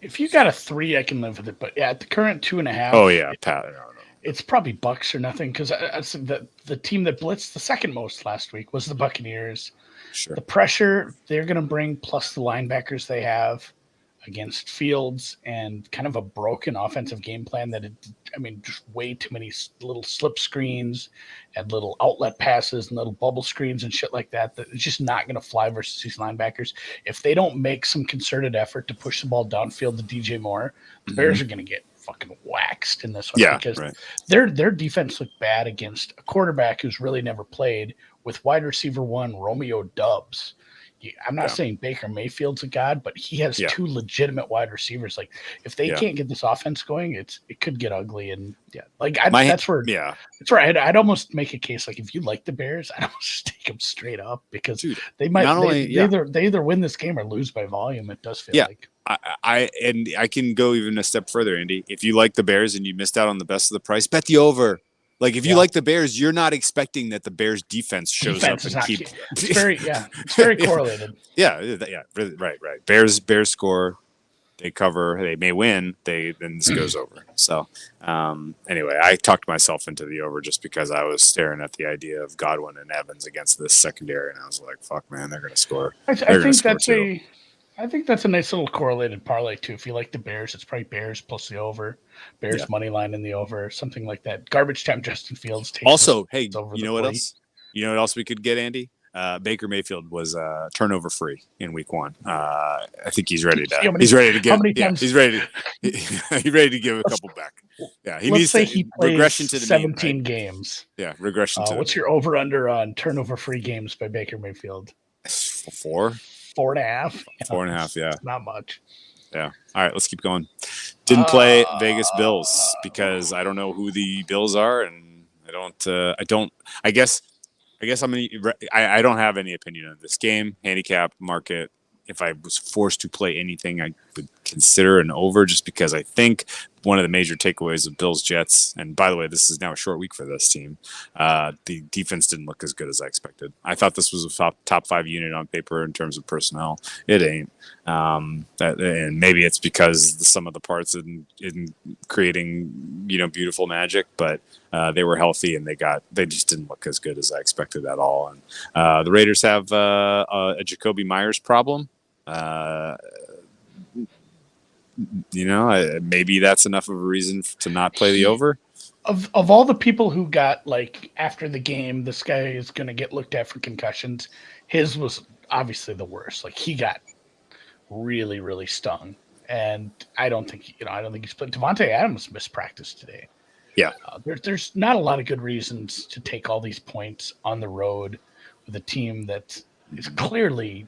If you got a 3, I can live with it. But yeah, at the current 2.5. Oh yeah, Pat. No. It's probably Bucks or nothing, because the team that blitzed the second most last week was the Buccaneers. Sure. The pressure they're going to bring, plus the linebackers they have against Fields, and kind of a broken offensive game plan just way too many little slip screens and little outlet passes and little bubble screens and shit like that it's just not going to fly versus these linebackers. If they don't make some concerted effort to push the ball downfield to DJ Moore, the Bears are going to get fucking waxed in this one, because their defense looked bad against a quarterback who's really never played, with wide receiver 1 Romeo Doubs. I'm not saying Baker Mayfield's a god, but he has 2 legitimate wide receivers. Like, if they can't get this offense going, it could get ugly. And that's where I'd almost make a case. Like, if you like the Bears, I'd almost just take them straight up, because they might they either win this game or lose by volume. It does feel like. I can go even a step further, Andy. If you like the Bears and you missed out on the best of the price, bet the over. Like, if you like the Bears, you're not expecting that the Bears defense shows up and keep. It's very correlated. Right. Bears score. they cover, they may win, then this goes over. So anyway, I talked myself into the over just because I was staring at the idea of Godwin and Evans against this secondary, and I was like, "Fuck, man, they're going to score." I think that's a nice little correlated parlay too. If you like the Bears, it's probably Bears plus the over, Bears money line in the over, something like that. Garbage time Justin Fields takes also. Hey, over you know what else? You know what else we could get, Andy? Baker Mayfield was turnover free in week 1. I think he's ready to. He's ready to give. Yeah, he's ready. He's ready to give a couple back. Yeah, he needs to he plays regression to the 17 mean, right? games. Yeah, regression to. What's your over under on turnover free games by Baker Mayfield? 4. 4.5. 4.5. Yeah, not much. Yeah. All right, let's keep going. Didn't play Vegas Bills because I don't know who the Bills are, and I don't. I don't have any opinion on this game. Handicap market. If I was forced to play anything, I would consider an over just because I think one of the major takeaways of Bills Jets, and by the way, this is now a short week for this team. The defense didn't look as good as I expected. I thought this was a top 5 unit on paper in terms of personnel. It ain't. And maybe it's because the sum of the parts in creating, beautiful magic, but they were healthy and they just didn't look as good as I expected at all. And the Raiders have a Jacoby Myers problem. Maybe that's enough of a reason to not play the over. Of all the people who got after the game, this guy is going to get looked at for concussions. His was obviously the worst. He got really, really stung, and I don't think he's played. Devontae Adams missed practice today. Yeah, there's not a lot of good reasons to take all these points on the road with a team that is clearly,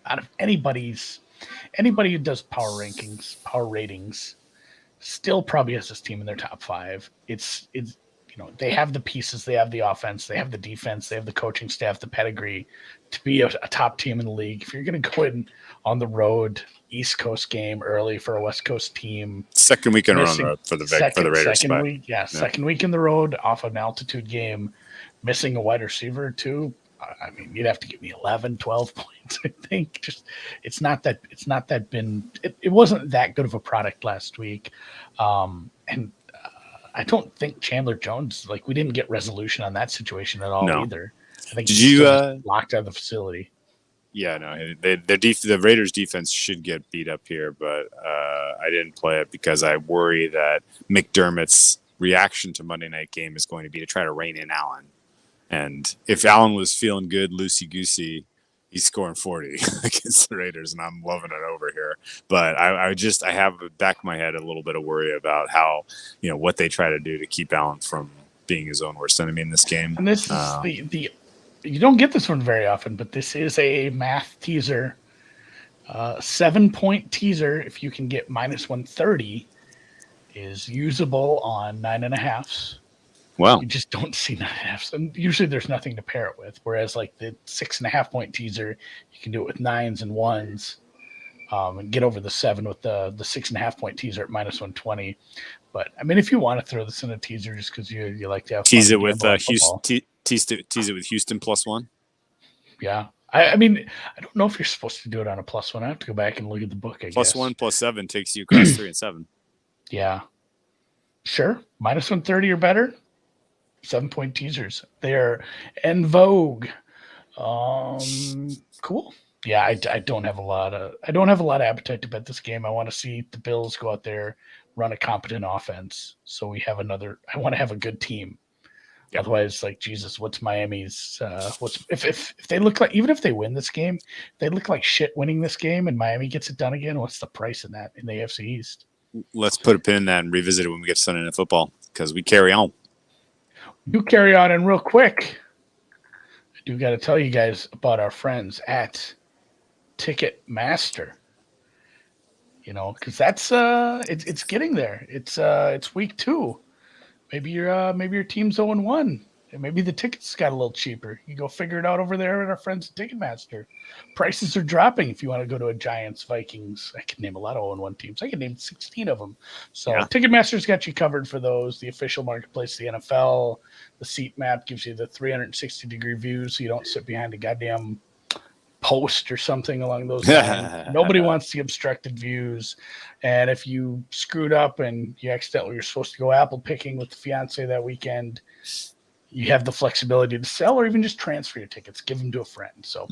out of anybody who does power ratings, still probably has this team in their top 5. It's they have the pieces, they have the offense, they have the defense, they have the coaching staff, the pedigree to be a top team in the league. If you're going to go in on the road, East Coast game early for a West Coast team, second week in a row for the Raiders. Second week in the road off an altitude game, missing a wide receiver too. I mean, you'd have to give me 11, 12 points. I think it wasn't that good of a product last week. And I don't think Chandler Jones, we didn't get resolution on that situation at all either. I think locked out of the facility. Yeah, no, the Raiders defense should get beat up here, but I didn't play it because I worry that McDermott's reaction to Monday night game is going to be to try to rein in Allen. And if Allen was feeling good, loosey-goosey, he's scoring 40 against the Raiders, and I'm loving it over here. But I have back of my head a little bit of worry about how, what they try to do to keep Allen from being his own worst enemy in this game. And this is you don't get this one very often, but this is a math teaser, 7-point teaser. If you can get minus 130, is usable on 9.5s. Wow. You just don't see 9.5s. And usually there's nothing to pair it with. Whereas the 6.5-point teaser, you can do it with 9s and 1s, and get over the 7 with the 6.5-point teaser at minus 120. But I mean, if you want to throw this in a teaser just because you like to have tease it with Houston, tease it with Houston +1. Yeah. I mean, I don't know if you're supposed to do it on a +1. I have to go back and look at the book, I guess. +1, +7 takes you across 3 and 7. Yeah. Sure. Minus 130 or better. 7-point teasers. They are en vogue. Cool. Yeah, I don't have a lot of appetite to bet this game. I want to see the Bills go out there, run a competent offense. So we have I want to have a good team. Yep. Otherwise, Jesus, what's Miami's? If they look like, even if they win this game, they look like shit winning this game, and Miami gets it done again. What's the price in that in the AFC East? Let's put a pin in that and revisit it when we get to Sunday Night Football because we carry on. You carry on, and real quick, I do got to tell you guys about our friends at Ticketmaster. Because that's it's getting there. It's week 2. Maybe your team's 0-1, and maybe the tickets got a little cheaper. You go figure it out over there at our friends at Ticketmaster. Prices are dropping if you want to go to a Giants, Vikings. I can name a lot of 0-1 teams. I can name 16 of them. So yeah. Ticketmaster's got you covered for those. The official marketplace, the NFL, the seat map gives you the 360-degree view, so you don't sit behind a goddamn post or something along those lines. Nobody wants the obstructed views. And if you screwed up and you accidentally were supposed to go apple picking with the fiance that weekend, you have the flexibility to sell or even just transfer your tickets, give them to a friend. So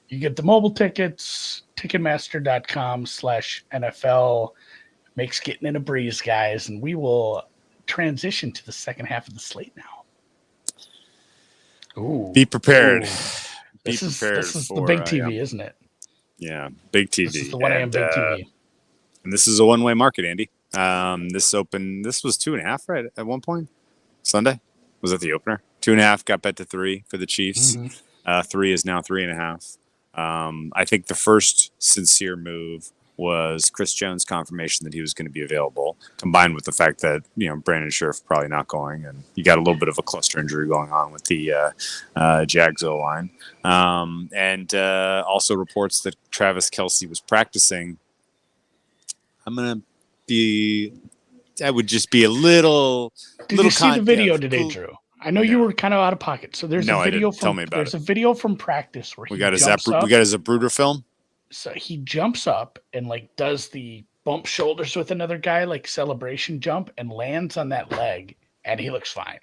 you get the mobile tickets, ticketmaster.com/NFL. Makes getting in a breeze, guys. And we will transition to the second half of the slate now. Ooh. Be prepared. Ooh. Be prepared. This is the big TV, isn't it? Yeah, big TV. This is the 1 a.m. big TV. And this is a one-way market, Andy. This was 2.5, right? At one point? Sunday? Was that the opener? 2.5 got bet to 3 for the Chiefs. 3 is now 3.5. I think the first sincere move was Chris Jones' confirmation that he was going to be available, combined with the fact that, Brandon Scherf probably not going, and you got a little bit of a cluster injury going on with the Jags O-line. And also reports that Travis Kelce was practicing. I would just be a little. Did you see the video today, Drew? I know you were kind of out of pocket. So there's a video from. Tell me about it. There's a video from practice where we got a Zapruder film. So he jumps up and does the bump shoulders with another guy, celebration jump, and lands on that leg, and he looks fine.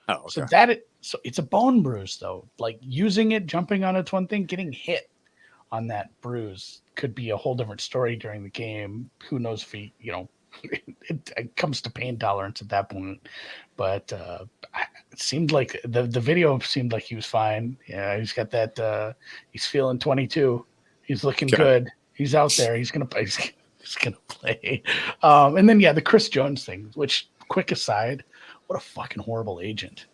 Oh, okay. So it's a bone bruise though. Using it, jumping on it's one thing, getting hit on that bruise could be a whole different story during the game. Who knows if he, it comes to pain tolerance at that point. But it seemed like the video seemed like he was fine. Yeah, he's got that. He's feeling 22. He's looking good. He's out there. He's gonna play. He's gonna play. And then the Chris Jones thing. Which, quick aside, what a fucking horrible agent.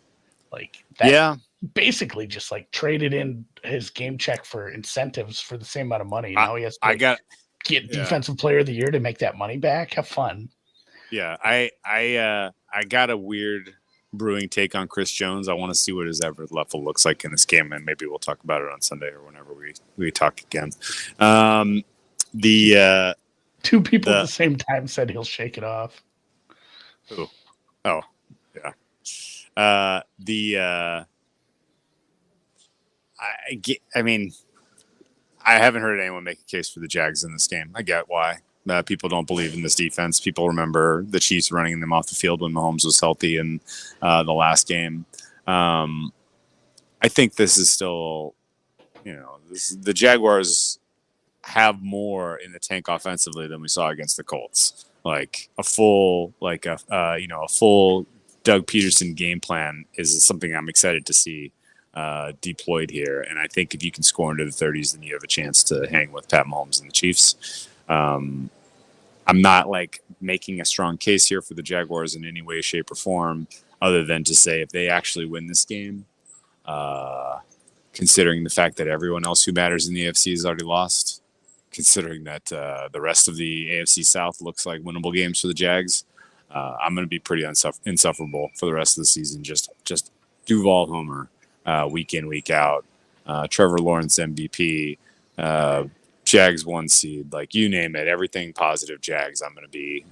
Basically just traded in his game check for incentives for the same amount of money. Now he has to get defensive player of the year to make that money back. Have fun. Yeah, I got a weird brewing take on Chris Jones. I want to see what his average level looks like in this game, and maybe we'll talk about it on Sunday or whenever we talk again. Two people at the same time said he'll shake it off. Oh, yeah. I haven't heard anyone make a case for the Jags in this game. I get why. People don't believe in this defense. People remember the Chiefs running them off the field when Mahomes was healthy in the last game. I think this is still, the Jaguars have more in the tank offensively than we saw against the Colts. A full Doug Peterson game plan is something I'm excited to see deployed here. And I think if you can score into the 30s, then you have a chance to hang with Pat Mahomes and the Chiefs. I'm not making a strong case here for the Jaguars in any way, shape, or form, other than to say if they actually win this game, considering the fact that everyone else who matters in the AFC has already lost, considering that the rest of the AFC South looks like winnable games for the Jags, I'm going to be pretty insufferable for the rest of the season. Just Duval homer week in, week out. Trevor Lawrence MVP. Jags 1 seed, you name it, everything positive Jags, I'm going to be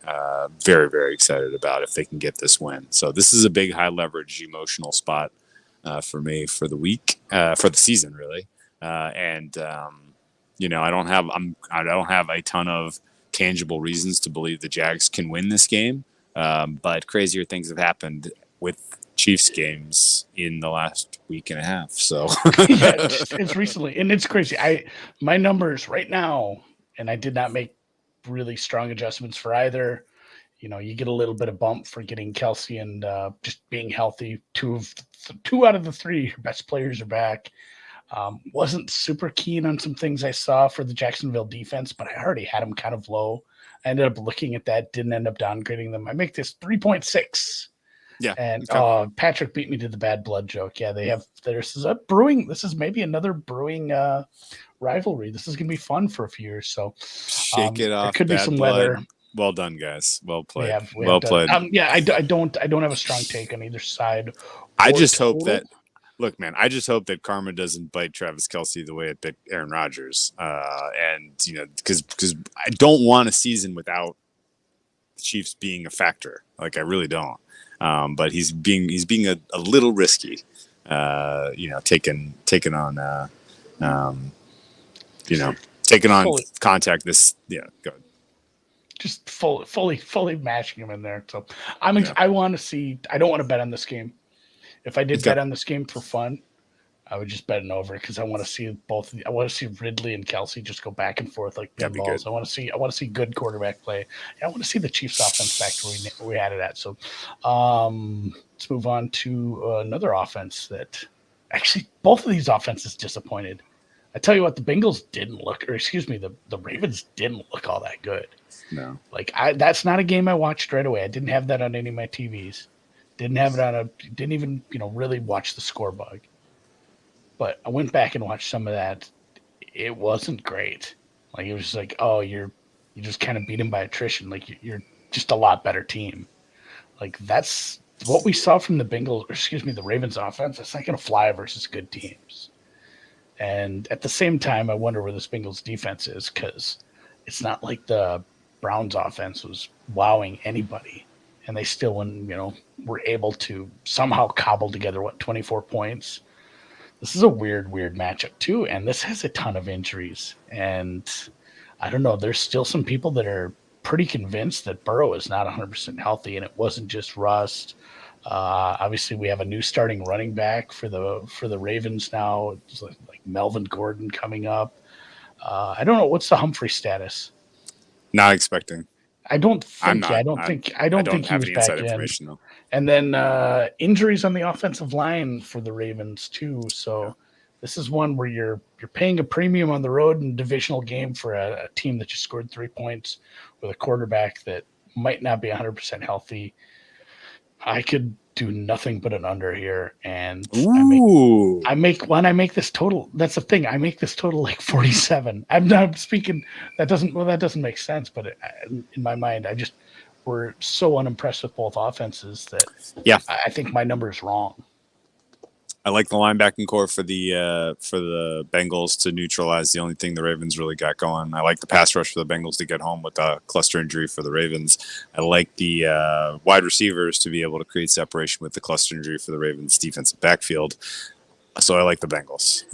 very, very excited about if they can get this win. So this is a big high leverage emotional spot for me for the week, for the season, really. I don't have a ton of tangible reasons to believe the Jags can win this game, but crazier things have happened with Chiefs games in the last week and a half. So it's recently, and it's crazy. My numbers right now, and I did not make really strong adjustments for either. You get a little bit of bump for getting Kelce and just being healthy. Two out of the 3 best players are back. Wasn't super keen on some things I saw for the Jacksonville defense, but I already had them kind of low. I ended up looking at that, didn't end up downgrading them. I make this 3.6. Yeah. And Patrick beat me to the bad blood joke. Yeah, this is maybe another brewing rivalry. This is gonna be fun for a few years. So shake it off. There could be some weather. Well done, guys. Well played. Well played. I don't have a strong take on either side. I just hope that karma doesn't bite Travis Kelce the way it bit Aaron Rodgers. Because I don't want a season without the Chiefs being a factor. I really don't. But he's being a little risky, taking on taking on fully, contact. This, yeah, go ahead. Just fully mashing him in there. So I want to see. I don't want to bet on this game. If I did bet on this game for fun, I would just bet it over because I want to see both. I want to see Ridley and Kelsey just go back and forth like pinballs. I want to see good quarterback play. I want to see the Chiefs offense back to where we had it at. So let's move on to another offense that actually both of these offenses disappointed. I tell you what, the Bengals didn't look, or excuse me, the Ravens didn't look all that good. No, that's not a game I watched right away. I didn't have that on any of my TVs. Didn't have it on didn't even really watch the score bug. But I went back and watched some of that. It wasn't great. Like it was just like, oh, you just kind of beat him by attrition. Like you're just a lot better team. Like that's what we saw from the the Ravens offense. That's not going to fly versus good teams. And at the same time, I wonder where this Bengals defense is because it's not like the Browns offense was wowing anybody. And they still, were able to somehow cobble together, 24 points. This is a weird matchup too. And this has a ton of injuries. And I don't know, there's still some people that are pretty convinced that Burrow is not 100% healthy. And it wasn't just rust. Obviously, we have a new starting running back for the Ravens now. It's like Melvin Gordon coming up. I don't know what's the Humphrey status. Not expecting. I don't think he was back in. Though. And then injuries on the offensive line for the Ravens too. So this is one where you're paying a premium on the road in a divisional game for a team that just scored 3 points with a quarterback that might not be 100% healthy. I could do nothing but an under here, and I make this total. That's the thing. I make this total like 47. I'm not speaking. That doesn't make sense. But in my mind, we're so unimpressed with both offenses that I think my number is wrong. I like the linebacking core for the Bengals to neutralize the only thing the Ravens really got going. I like the pass rush for the Bengals to get home with a cluster injury for the Ravens. I like the wide receivers to be able to create separation with the cluster injury for the Ravens defensive backfield. So I like the Bengals.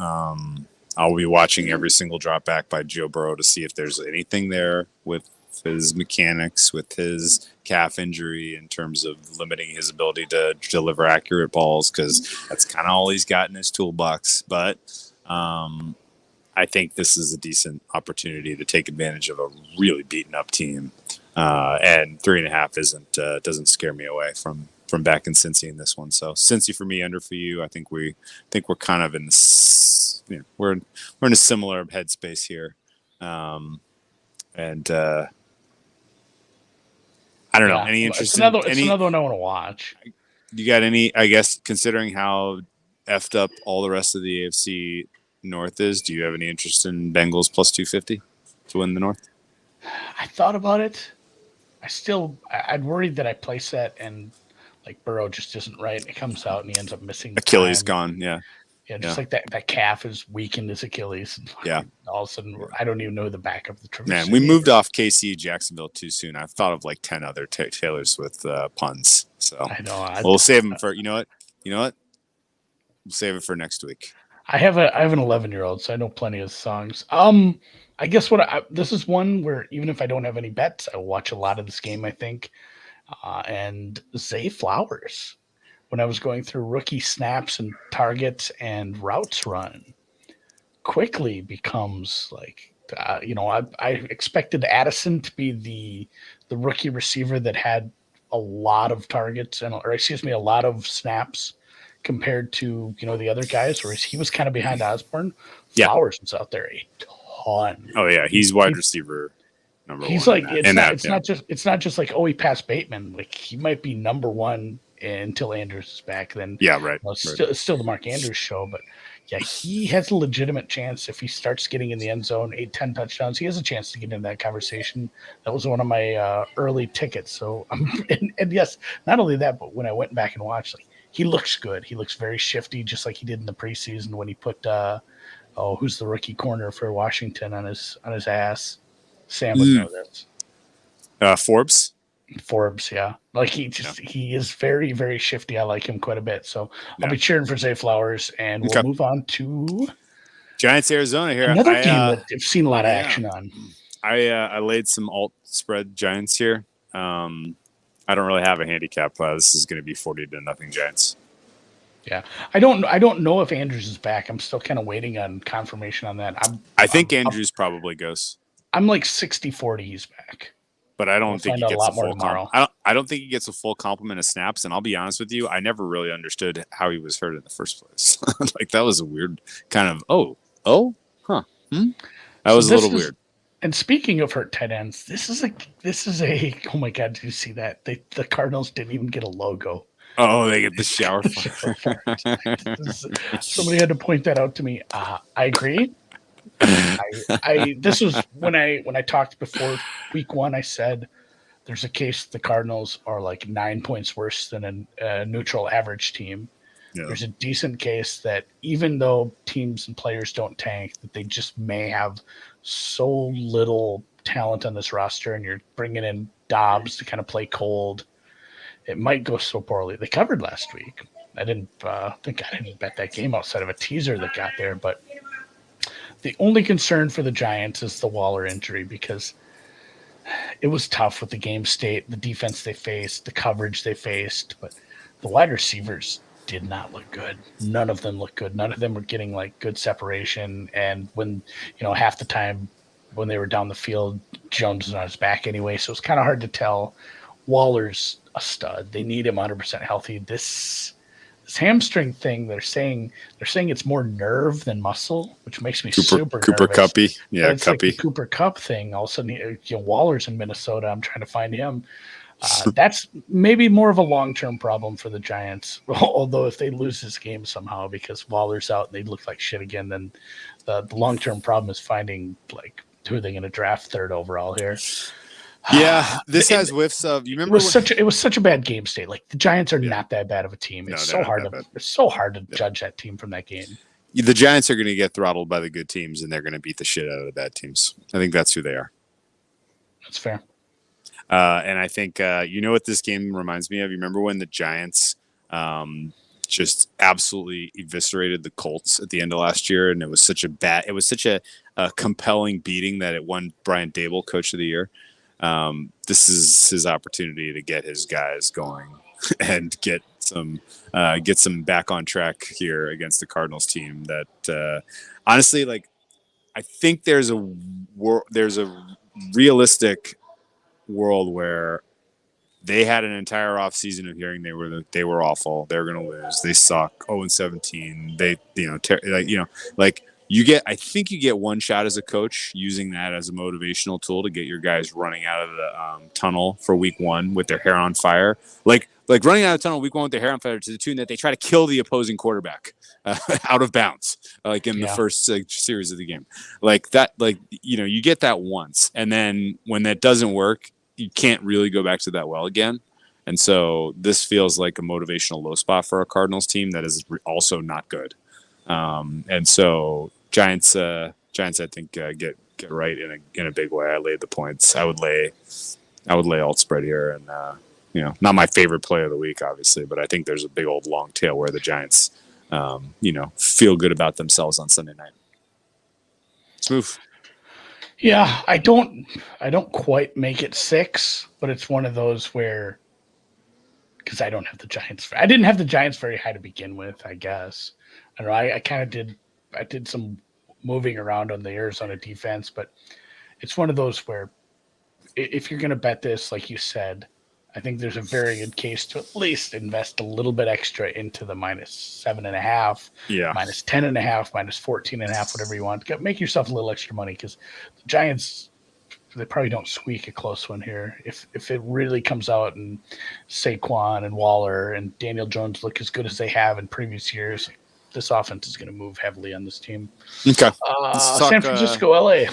I'll be watching every single drop back by Joe Burrow to see if there's anything there with his mechanics, with his calf injury in terms of limiting his ability to deliver accurate balls, because that's kind of all he's got in his toolbox. But I think this is a decent opportunity to take advantage of a really beaten up team. And 3.5 doesn't scare me away from back in Cincy in this one. So Cincy for me, under for you. I think we're kind of in this, we're in a similar headspace here. I don't know. Any interest? It's another one I want to watch. You got any? I guess considering how effed up all the rest of the AFC North is, do you have any interest in Bengals plus 250 to win the North? I thought about it. I'd worried that I place that and like Burrow just isn't right. It comes out and he ends up missing. Achilles gone. Yeah. Yeah, just like that calf is weakened his Achilles. Yeah. All of a sudden, I don't even know the back of the trip. Man, we moved off KC Jacksonville too soon. I've thought of like 10 other Taylors with puns. So I know. We'll save them for, you know what? We'll save it for next week. I have an 11-year-old, so I know plenty of songs. I guess this is one where even if I don't have any bets, I watch a lot of this game, I think. And Zay Flowers, when I was going through rookie snaps and targets and routes run, quickly becomes like, I expected Addison to be the rookie receiver that had a lot of targets a lot of snaps compared to, the other guys, whereas he was kind of behind Osborne. Flowers was out there a ton. Oh yeah. He's wide receiver number he's one. He's like, it's not just like, oh, he passed Bateman. Like he might be number one until Andrews is back. Then right. It's still the Mark Andrews show, but yeah, he has a legitimate chance if he starts getting in the end zone, 8-10 touchdowns. He has a chance to get into that conversation. That was one of my early tickets. So and yes, not only that, but when I went back and watched, like he looks good. He looks very shifty, just like he did in the preseason when he put who's the rookie corner for Washington on his ass. Sam would know this. Forbes, yeah. Like he is very, very shifty. I like him quite a bit. So I'll be cheering for Zay Flowers, and we'll move on to Giants Arizona here. Another game that I've seen a lot of action on. I laid some alt spread Giants here. I don't really have a handicap. This is going to be 40-0 Giants. Yeah, I don't know if Andrews is back. I'm still kind of waiting on confirmation on that. I think Andrews probably goes. I'm like 60-40 he's back. But I don't think he gets a full tomorrow. I don't think he gets a full complement of snaps. And I'll be honest with you, I never really understood how he was hurt in the first place. Like that was a weird kind of That was a little weird. And speaking of hurt tight ends, this is a oh my god, did you see that? The Cardinals didn't even get a logo. Oh, they get the shower. Somebody had to point that out to me. I agree. This was when I talked before week 1. I said there's a case the Cardinals are like 9 points worse than a neutral average team. Yeah. There's a decent case that even though teams and players don't tank, that they just may have so little talent on this roster, and you're bringing in Dobbs to kind of play cold. It might go so poorly. They covered last week. I didn't bet that game outside of a teaser that got there, but the only concern for the Giants is the Waller injury, because it was tough with the game state, the defense they faced, the coverage they faced, but the wide receivers did not look good. None of them looked good. None of them were getting like good separation. And when, half the time when they were down the field, Jones was on his back anyway. So it's kind of hard to tell. Waller's a stud. They need him 100% healthy. This hamstring thing, they're saying it's more nerve than muscle, which makes me super Cooper nervous. Kuppy. Yeah, it's Kuppy. Like the Cooper Kupp thing. All of a sudden, Waller's in Minnesota. I'm trying to find him. That's maybe more of a long-term problem for the Giants. Although if they lose this game somehow because Waller's out and they look like shit again, then the long-term problem is finding like who are they going to draft 3rd overall here. Yeah, this has whiffs of. You remember it was such a bad game state. Like the Giants are not that bad of a team. It's so hard to judge that team from that game. The Giants are going to get throttled by the good teams, and they're going to beat the shit out of the bad teams. I think that's who they are. That's fair. And I think what this game reminds me of. You remember when the Giants just absolutely eviscerated the Colts at the end of last year, and it was such a compelling beating that it won Brian Daboll Coach of the Year. This is his opportunity to get his guys going and get some back on track here against the Cardinals team that honestly, like, I think there's a realistic world where they had an entire offseason of hearing they were awful, they're going to lose, they suck, 0-17, they I think you get one shot as a coach using that as a motivational tool to get your guys running out of the tunnel for week 1 with their hair on fire. Like running out of the tunnel week 1 with their hair on fire to the tune that they try to kill the opposing quarterback out of bounds, like in the first series of the game. Like that, you get that once. And then when that doesn't work, you can't really go back to that well again. And so this feels like a motivational low spot for a Cardinals team that is also not good. And so Giants, I think get right in a big way. I laid the points. I would lay alt spread here, and not my favorite play of the week, obviously, but I think there's a big old long tail where the Giants, feel good about themselves on Sunday night. Let's move. Yeah, I don't quite make it 6, but it's one of those where, because I don't have the Giants. I didn't have the Giants very high to begin with, I guess. I don't know. I kind of did. I did some moving around on the Arizona defense, but it's one of those where if you're going to bet this, like you said, I think there's a very good case to at least invest a little bit extra into the -7.5, -10.5, -14.5, whatever you want. Make yourself a little extra money, because the Giants, they probably don't squeak a close one here. If it really comes out and Saquon and Waller and Daniel Jones look as good as they have in previous years, this offense is going to move heavily on this team. Okay. San Francisco, LA.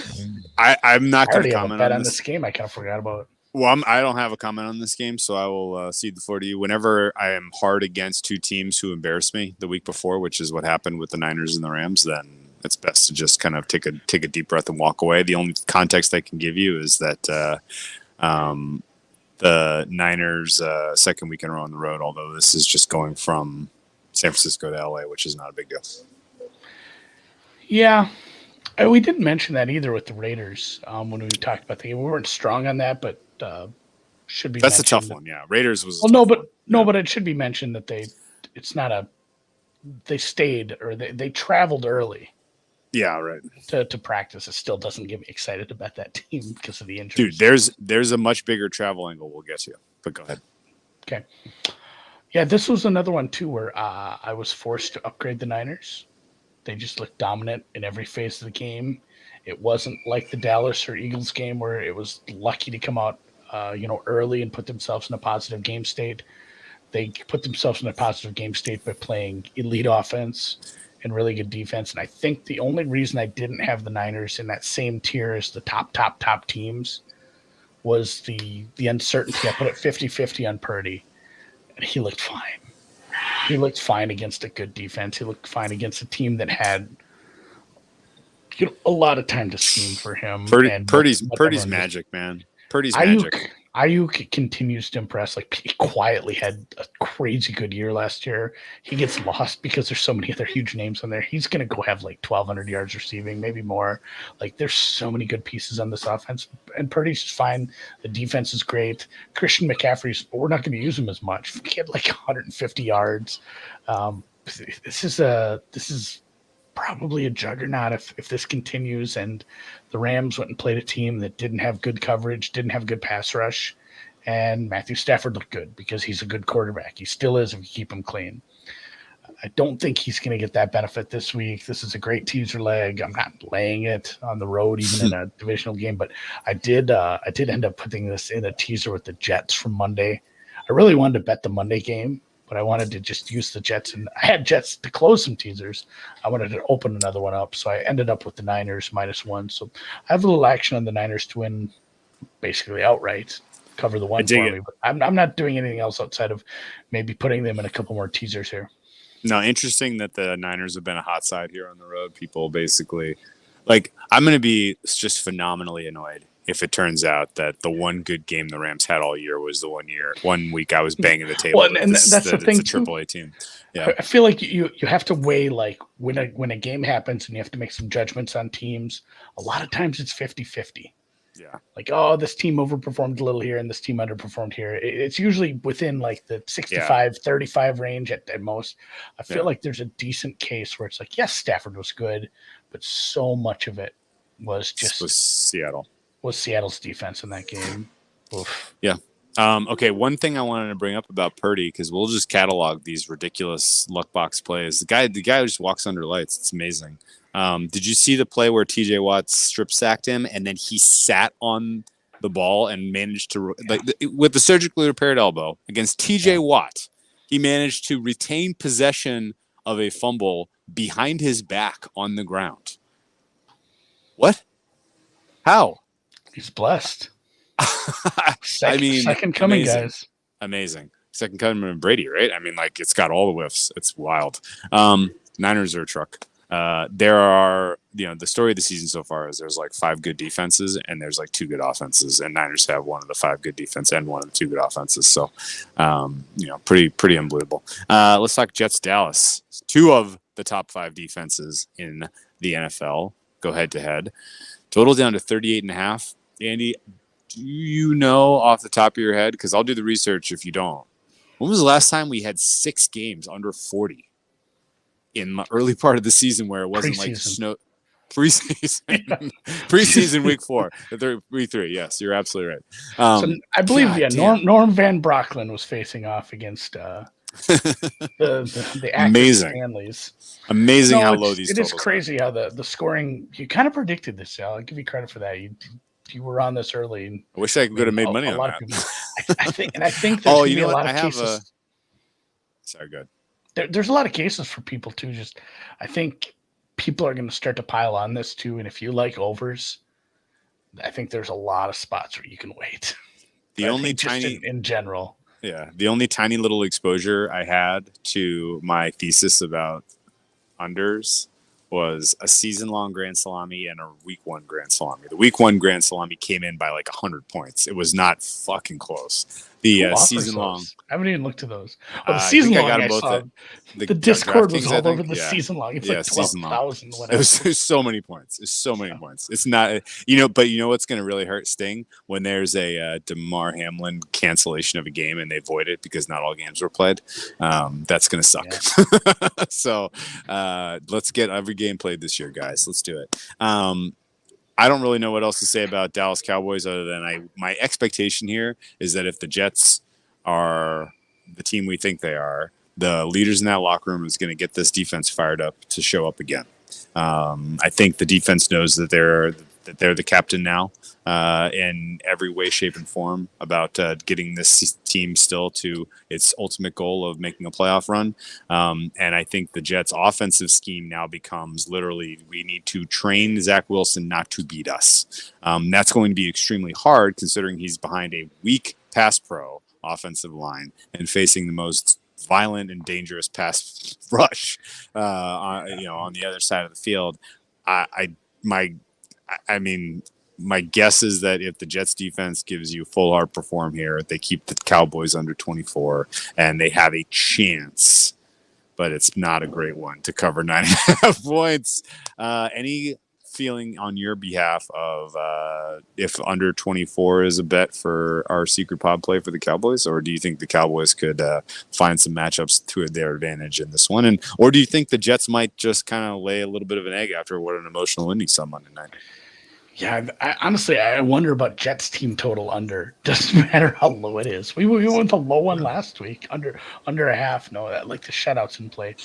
I'm not going to comment on this game. I kind of forgot about. Well, I don't have a comment on this game, so I will cede the floor to you. Whenever I am hard against two teams who embarrassed me the week before, which is what happened with the Niners and the Rams, then it's best to just kind of take a deep breath and walk away. The only context I can give you is that the Niners' second week in a row on the road, although this is just going from San Francisco to LA, which is not a big deal. Yeah, we didn't mention that either with the Raiders when we talked about the game. We weren't strong on that, but should be That's a tough mentioned. one. Yeah, Raiders was a Well, no, tough but one. Yeah. but it should be mentioned that it's not a they stayed or they traveled early Yeah, right. to practice. It still doesn't get me excited about that team because of the Dude, injuries. there's a much bigger travel angle we'll get to. But go ahead. Okay. Yeah, this was another one too where I was forced to upgrade the Niners. They just looked dominant in every phase of the game. It wasn't like the Dallas or Eagles game where it was lucky to come out, early and put themselves in a positive game state. They put themselves in a positive game state by playing elite offense and really good defense. And I think the only reason I didn't have the Niners in that same tier as the top teams was the uncertainty. I put it 50-50 on Purdy, and he looked fine. He looked fine against a good defense. He looked fine against a team that had a lot of time to scheme for him. Purdy's magic, man. Purdy's magic. Ayuk continues to impress. Like, he quietly had a crazy good year last year. He gets lost because there's so many other huge names on there. He's going to go have like 1,200 yards receiving, maybe more. Like, there's so many good pieces on this offense, and Purdy's fine. The defense is great. Christian McCaffrey's, we're not going to use him as much. He had like 150 yards. This is probably a juggernaut if this continues, and the Rams went and played a team that didn't have good coverage, didn't have good pass rush, and Matthew Stafford looked good because he's a good quarterback. He still is if you keep him clean. I don't think he's going to get that benefit this week. This is a great teaser leg. I'm not laying it on the road, even in a divisional game, but I did end up putting this in a teaser with the Jets from Monday. I really wanted to bet the Monday game, but I wanted to just use the Jets, and I had Jets to close some teasers. I wanted to open another one up, so I ended up with the Niners -1. So I have a little action on the Niners to win basically outright, cover the one for me. But I'm not doing anything else outside of maybe putting them in a couple more teasers here. No, interesting that the Niners have been a hot side here on the road. People basically, like, I'm going to be just phenomenally annoyed if it turns out that the one good game the Rams had all year was the 1 week I was banging the table. Well, and that's the thing, it's a AAA team. Yeah, I feel like you have to weigh, like, when a game happens and you have to make some judgments on teams. A lot of times it's 50-50. Yeah. Like, oh, this team overperformed a little here and this team underperformed here. It's usually within like the 65-35 range at most. I feel like there's a decent case where it's like, yes, Stafford was good, but so much of it was Seattle. Was Seattle's defense in that game. Oof. Yeah. Okay, one thing I wanted to bring up about Purdy, because we'll just catalog these ridiculous luck box plays. The guy who just walks under lights. It's amazing. Did you see the play where TJ Watt strip sacked him and then he sat on the ball and managed to, with the surgically repaired elbow against TJ Watt, he managed to retain possession of a fumble behind his back on the ground. What? How? He's blessed. Second coming, amazing. Guys. Amazing. Second coming of Brady, right? I mean, like, it's got all the whiffs. It's wild. Niners are a truck. There are, the story of the season so far is there's like 5 good defenses and there's like 2 good offenses, and Niners have one of the 5 good defense and one of the 2 good offenses. So, pretty unbelievable. Let's talk Jets Dallas. 2 of the top 5 defenses in the NFL go head to head. Total down to 38.5. Andy, do you know off the top of your head? Because I'll do the research if you don't. When was the last time we had 6 games under 40? In the early part of the season where it wasn't like snow preseason. Preseason week 4, week 3. Yes, you're absolutely right. So I believe Norm Van Brocklin was facing off against the active Stanleys. Amazing how low these totals are. It is crazy how the scoring, you kind of predicted this, Al. I'll give you credit for that. You were on this early. And I wish I could have made money on that. I think there's going to be a lot of cases. Sorry, good. There's a lot of cases for people too. Just, I think people are going to start to pile on this too. And if you like overs, I think there's a lot of spots where you can wait. The only tiny in general. Yeah. The only tiny little exposure I had to my thesis about unders was a season-long Grand Salami and a week 1 Grand Salami. The week 1 Grand Salami came in by like 100 points. It was not fucking close. The Who offers season long. those? I haven't even looked at those. Oh, the I season think long I got I them both saw. at The Discord was DraftKings, all I think. over the season long. It's like season long. 12,000, whatever. There's so many points. There's so many points. It's not, but you know what's going to really sting when there's a DeMar Hamlin cancellation of a game and they void it because not all games were played. That's going to suck. Yeah. So let's get every game played this year, guys. Let's do it. I don't really know what else to say about Dallas Cowboys other than my expectation here is that if the Jets are the team we think they are, the leaders in that locker room is going to get this defense fired up to show up again. I think the defense knows that they're the captain now in every way, shape, and form about getting this team still to its ultimate goal of making a playoff run. And I think the Jets' offensive scheme now becomes literally we need to train Zach Wilson not to beat us. That's going to be extremely hard considering he's behind a weak pass pro offensive line and facing the most violent and dangerous pass rush on the other side of the field. My guess is that if the Jets defense gives you full hard perform here, they keep the Cowboys under 24 and they have a chance, but it's not a great one to cover 9.5 points. Any feeling on your behalf of if under 24 is a bet for our secret pod play for the Cowboys, or do you think the Cowboys could find some matchups to their advantage in this one, or do you think the Jets might just kind of lay a little bit of an egg after what an emotional ending on Monday night? Yeah, honestly, I wonder about Jets team total under. Doesn't matter how low it is. We went the low one last week, under a half. No, like the shutouts in play.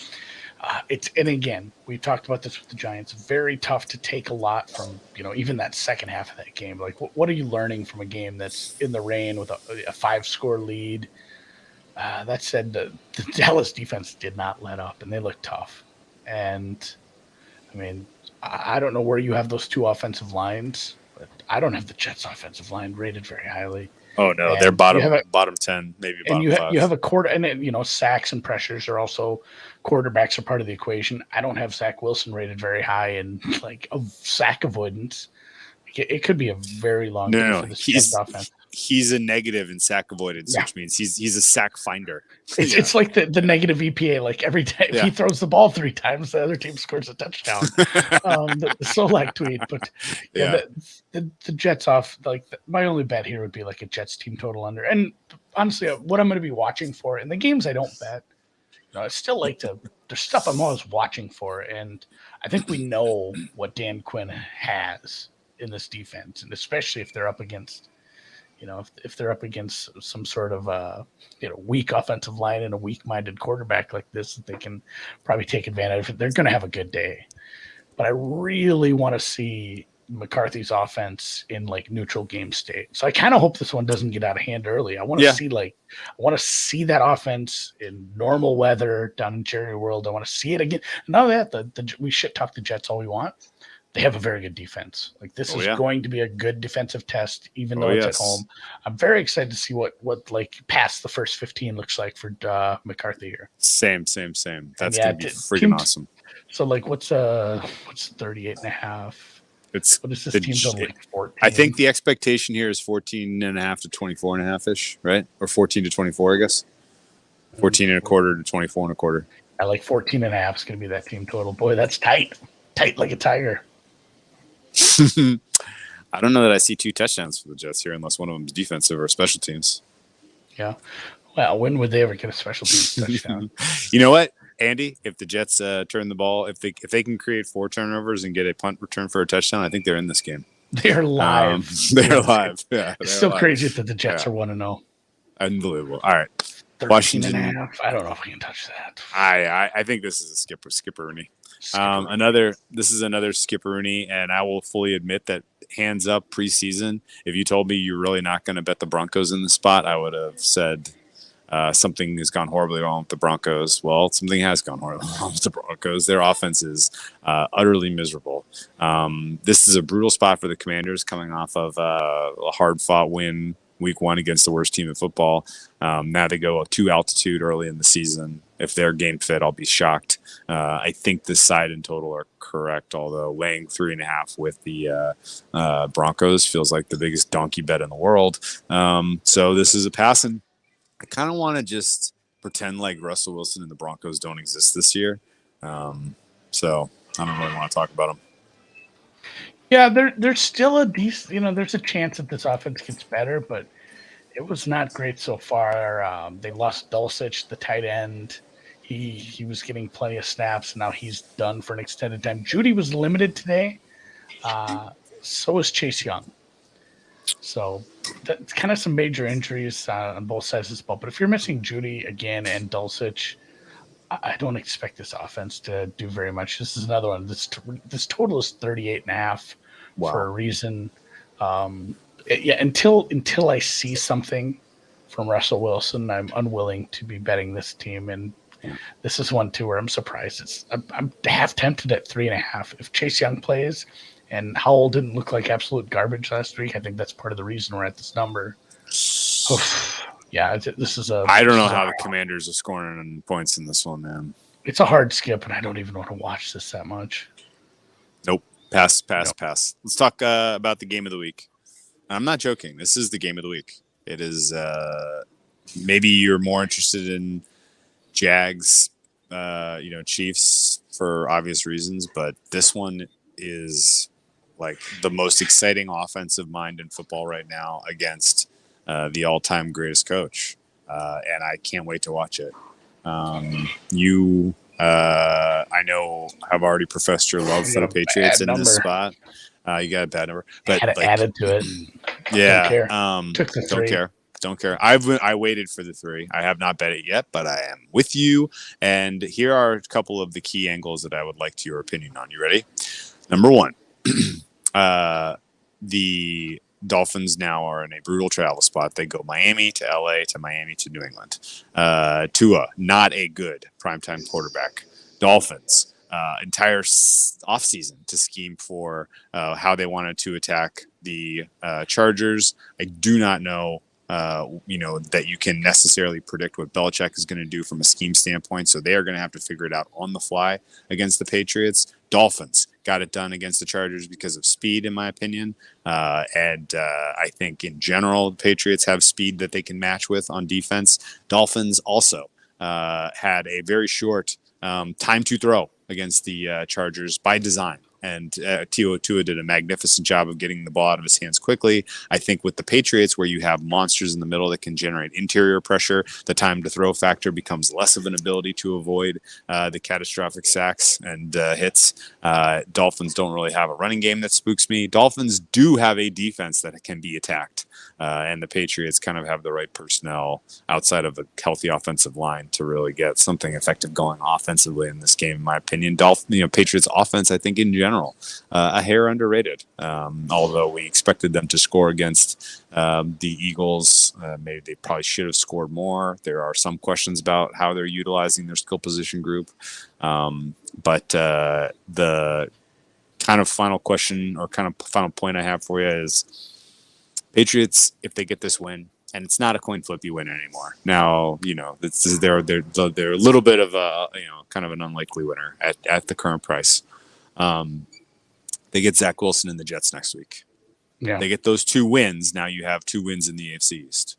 And again, we talked about this with the Giants. Very tough to take a lot from even that second half of that game. Like, what are you learning from a game that's in the rain with a 5-score lead? That said, the Dallas defense did not let up, and they looked tough. And I mean, I don't know where you have those two offensive lines, but I don't have the Jets offensive line rated very highly. Oh no, they're bottom 10, maybe bottom 5. You have a quarter, and sacks and pressures are also quarterbacks are part of the equation. I don't have Zach Wilson rated very high, and like a sack avoidance. It could be a very long day for this Jets offense. He's a negative in sack avoidance, which means he's a sack finder. It's like the negative EPA. Like every time he throws the ball 3 times, the other team scores a touchdown. The Solak tweet, but the Jets off. Like my only bet here would be like a Jets team total under. And honestly, what I'm going to be watching for in the games I don't bet, I still like to. There's stuff I'm always watching for, and I think we know what Dan Quinn has in this defense, and especially if they're up against. If they're up against some sort of weak offensive line and a weak-minded quarterback like this, they can probably take advantage of it. They're going to have a good day. But I really want to see McCarthy's offense in like neutral game state. So I kind of hope this one doesn't get out of hand early. I want to see that offense in normal weather down in Jerry World. I want to see it again. Now that we shit talk the Jets all we want. They have a very good defense. Like this is going to be a good defensive test, even though it's at home. I'm very excited to see what like past the first 15 looks like for McCarthy here. Same. That's gonna be freaking awesome. So like, what's 38.5? What is this team total like? 14? I think the expectation here is 14.5 to 24.5 ish, right? Or 14 to 24, I guess. 14 and a quarter to 24 and a quarter. I like 14.5 is going to be that team total. Boy, that's tight like a tiger. I don't know that I see 2 touchdowns for the Jets here unless one of them is defensive or special teams. Yeah. Well, when would they ever get a special teams touchdown? You know what, Andy? If the Jets turn the ball, if they can create 4 turnovers and get a punt return for a touchdown, I think they're in this game. They're live. They're live. Yeah. It's still crazy that the Jets are 1-0. Unbelievable. All right. 13.5. I don't know if we can touch that. I think this is a skipper-rooney. This is another skipper-rooney, and I will fully admit that hands up preseason, if you told me you're really not going to bet the Broncos in the spot, I would have said something has gone horribly wrong with the Broncos. Well, something has gone horribly wrong with the Broncos. Their offense is utterly miserable. This is a brutal spot for the Commanders coming off of a hard-fought win week 1 against the worst team in football. Now they go to altitude early in the season. If they're game fit, I'll be shocked. I think the side and total are correct, although laying 3.5 with the Broncos feels like the biggest donkey bet in the world. So this is a passing I kind of want to just pretend like Russell Wilson and the Broncos don't exist this year. So I don't really want to talk about them. Yeah, there's still a decent, there's a chance that this offense gets better, but it was not great so far. They lost Dulcich, the tight end. He was getting plenty of snaps, and now he's done for an extended time. Judy was limited today. So was Chase Young. So that's kind of some major injuries on both sides of this ball. But if you're missing Judy again and Dulcich, I don't expect this offense to do very much. This is another one. This total is 38.5 for a reason. Until I see something from Russell Wilson, I'm unwilling to be betting this team. And this is one too where I'm surprised. I'm half tempted at 3.5. If Chase Young plays and Howell didn't look like absolute garbage last week, I think that's part of the reason we're at this number. Yeah, this is I don't know how the Commanders are scoring points in this one, man. It's a hard skip, and I don't even want to watch this that much. Nope. Pass. Let's talk about the game of the week. I'm not joking. This is the game of the week. It is maybe you're more interested in Jags, Chiefs for obvious reasons, but this one is like the most exciting offensive mind in football right now against the all-time greatest coach, and I can't wait to watch it. You, I know, have already professed your love for the Patriots in this spot. You got a bad number, but added to it. Yeah, don't care. Took the 3. Don't care. I waited for the 3. I have not bet it yet, but I am with you. And here are a couple of the key angles that I would like your opinion on. You ready? Number 1, the Dolphins now are in a brutal travel spot. They go Miami to LA to Miami to New England. Tua, not a good primetime quarterback. Dolphins, entire offseason to scheme for how they wanted to attack the Chargers. I do not know, that you can necessarily predict what Belichick is going to do from a scheme standpoint. So they are going to have to figure it out on the fly against the Patriots. Dolphins got it done against the Chargers because of speed, in my opinion. And I think in general, the Patriots have speed that they can match with on defense. Dolphins also had a very short time to throw against the Chargers by design. And Tua did a magnificent job of getting the ball out of his hands quickly. I think with the Patriots, where you have monsters in the middle that can generate interior pressure, the time to throw factor becomes less of an ability to avoid the catastrophic sacks and hits. Dolphins don't really have a running game that spooks me. Dolphins do have a defense that can be attacked. And the Patriots kind of have the right personnel outside of a healthy offensive line to really get something effective going offensively in this game, in my opinion. Patriots offense, I think in general, a hair underrated. Although we expected them to score against the Eagles, maybe they probably should have scored more. There are some questions about how they're utilizing their skill position group. But the kind of final question or kind of final point I have for you is, Patriots, if they get this win, and it's not a coin flippy win anymore. Now, they're a little bit of a kind of an unlikely winner at the current price. They get Zach Wilson and the Jets next week. Yeah, they get those 2 wins. Now you have 2 wins in the AFC East.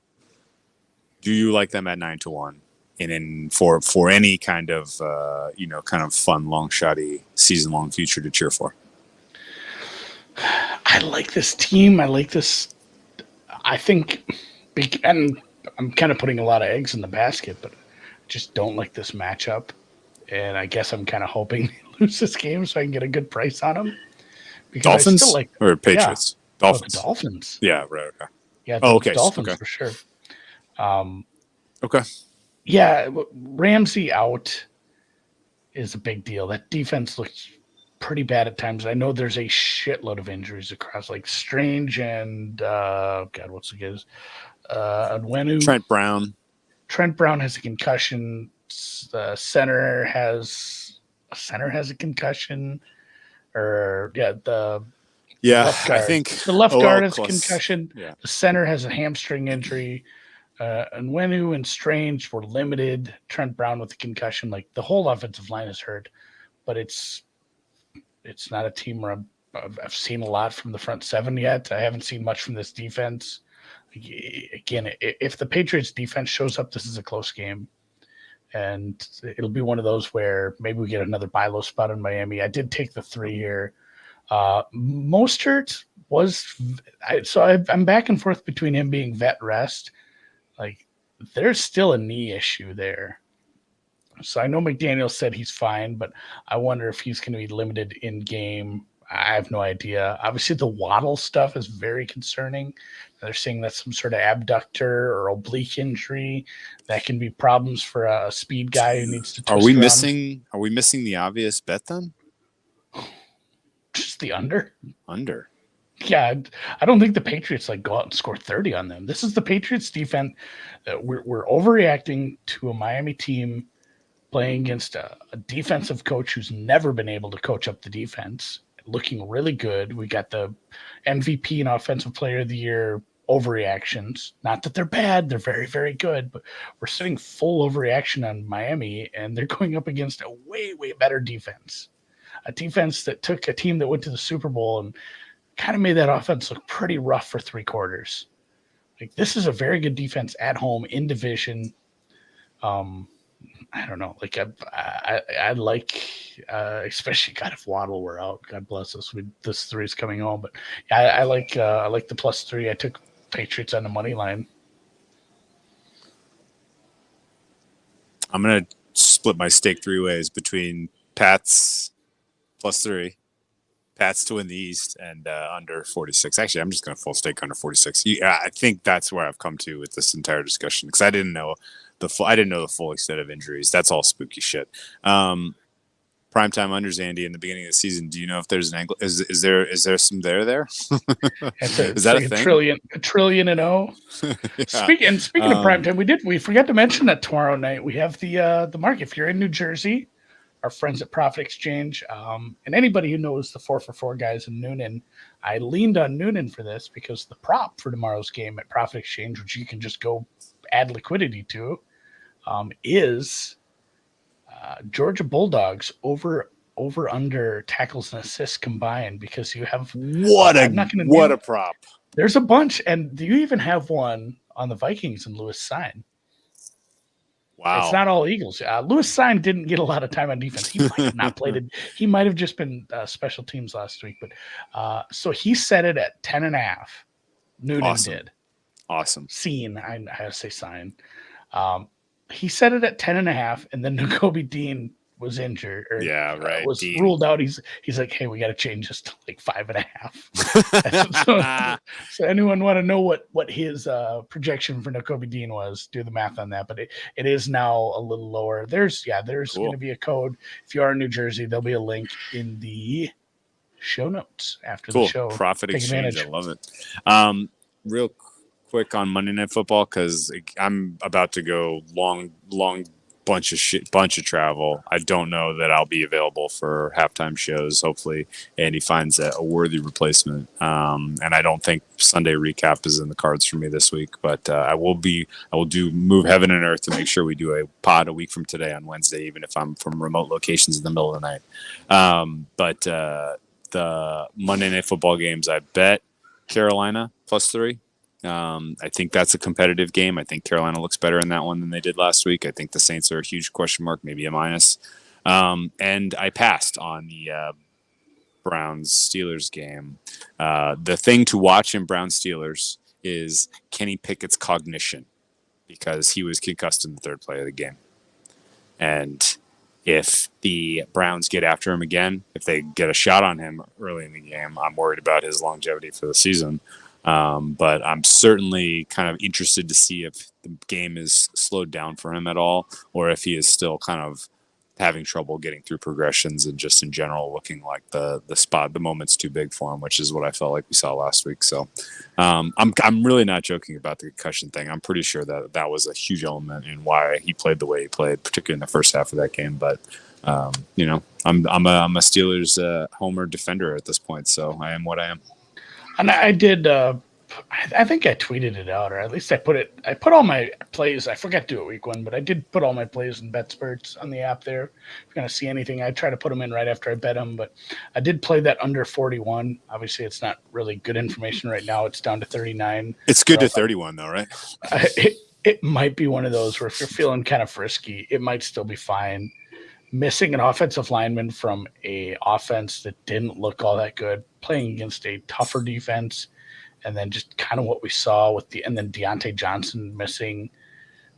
Do you like them at 9-1? And in for any kind of kind of fun long shotty season long future to cheer for? I like this team. I like this. I think, and I'm kind of putting a lot of eggs in the basket, but I just don't like this matchup. And I guess I'm kind of hoping they lose this game so I can get a good price on them. Dolphins or Patriots? Yeah. Dolphins. Oh, Dolphins. Yeah, right. Okay. Yeah, okay. Dolphins for sure. Okay. Yeah, Ramsey out is a big deal. That defense looks pretty bad at times. I know there's a shitload of injuries across, like Strange and what's the guys? Onwenu. Trent Brown has a concussion. The center has a concussion. I think the left guard has a concussion. Yeah. The center has a hamstring injury. Onwenu and Strange were limited. Trent Brown with a concussion. Like the whole offensive line is hurt, but it's not a team where I've seen a lot from the front 7 yet. I haven't seen much from this defense. Again, if the Patriots defense shows up, this is a close game. And it'll be one of those where maybe we get another buy low spot in Miami. I did take the 3 here. Mostert I'm back and forth between him being vet rest. Like, there's still a knee issue there. So I know McDaniel said he's fine, but I wonder if he's going to be limited in game. I have no idea. Obviously, the Waddle stuff is very concerning. They're saying that's some sort of abductor or oblique injury. That can be problems for a speed guy who needs to twist Are we around. missing the obvious bet then? Just the under? Under. Yeah, I don't think the Patriots go out and score 30 on them. This is the Patriots defense. We're overreacting to a Miami team playing against a defensive coach who's never been able to coach up the defense, looking really good. We got the MVP and Offensive Player of the Year overreactions. Not that they're bad. They're very, very good, but we're sitting full overreaction on Miami, and they're going up against a way, way better defense. A defense that took a team that went to the Super Bowl and kind of made that offense look pretty rough for 3 quarters. This is a very good defense at home in division. I don't know. I like, especially if Waddle were out. God bless us. This 3 is coming home, but I like the +3. I took Patriots on the money line. I'm gonna split my stake 3 ways between Pats +3, Pats to win the East, and under 46. Actually, I'm just gonna full stake under 46. Yeah, I think that's where I've come to with this entire discussion because I didn't know the full extent of injuries. That's all spooky shit. Primetime unders, Andy, in the beginning of the season. Do you know if there's an angle? Is there some there? Is that a thing? A trillion and oh. Yeah. Speaking of primetime, we forgot to mention that tomorrow night we have the market. If you're in New Jersey, our friends at Profit Exchange, and anybody who knows the 4for4 guys in Noonan, I leaned on Noonan for this because the prop for tomorrow's game at Profit Exchange, which you can just go add liquidity to, is Georgia Bulldogs over under tackles and assists combined, because you have what a prop. There's a bunch, and you even have one on the Vikings and Lewis Sign. Wow. It's not all Eagles. Lewis Sign didn't get a lot of time on defense. He might have not played it. He might have just been special teams last week. But so he set it at 10.5. Noonan did. Awesome. I have to say Sign. He set it at 10.5, and then Nakobe Dean was injured. Was Dean ruled out. He's like, hey, we got to change this to 5.5. so anyone want to know what his projection for Nakobe Dean was? Do the math on that. But it is now a little lower. There's going to be a code. If you are in New Jersey, there'll be a link in the show notes after the show. Profit Exchange. I love it. Real quick on Monday Night Football, because I'm about to go long bunch of travel. I don't know that I'll be available for halftime shows. Hopefully Andy finds a worthy replacement, and I don't think Sunday recap is in the cards for me this week, but I will move heaven and earth to make sure we do a pod a week from today on Wednesday, even if I'm from remote locations in the middle of the night. But the Monday Night Football games, I bet Carolina +3. I think that's a competitive game. I think Carolina looks better in that one than they did last week. I think the Saints are a huge question mark, maybe a minus. And I passed on the Browns-Steelers game. The thing to watch in Browns-Steelers is Kenny Pickett's cognition, because he was concussed in the 3rd play of the game. And if the Browns get after him again, if they get a shot on him early in the game, I'm worried about his longevity for the season. But I'm certainly kind of interested to see if the game is slowed down for him at all, or if he is still kind of having trouble getting through progressions and just in general looking like the moment's too big for him, which is what I felt like we saw last week. So I'm really not joking about the concussion thing. I'm pretty sure that was a huge element in why he played the way he played, particularly in the first half of that game. But I'm a Steelers homer defender at this point, so I am what I am. And I did I think I tweeted it out, or at least I put all my plays. I forgot to do it week 1, but I did put all my plays in BetSperts on the app there. If you're going to see anything, I try to put them in right after I bet them, but I did play that under 41. Obviously, it's not really good information right now. It's down to 39. It's good to 31, though, right? It might be one of those where if you're feeling kind of frisky, it might still be fine. Missing an offensive lineman from a offense that didn't look all that good, playing against a tougher defense, and then just kind of what we saw and then Deontay Johnson missing.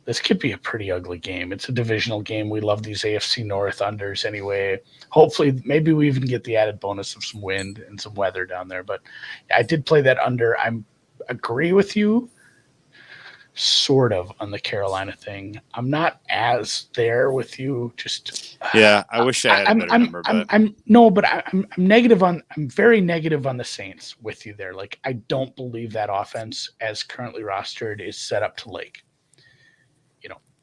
This could be a pretty ugly game. It's a divisional game. We love these AFC North unders anyway. Hopefully, maybe we even get the added bonus of some wind and some weather down there. But I did play that under. I agree with you, sort of, on the Carolina thing. I'm not as there with you. Just I wish I had a better number. I'm negative on. I'm very negative on the Saints with you there. Like, I don't believe that offense, as currently rostered, is set up to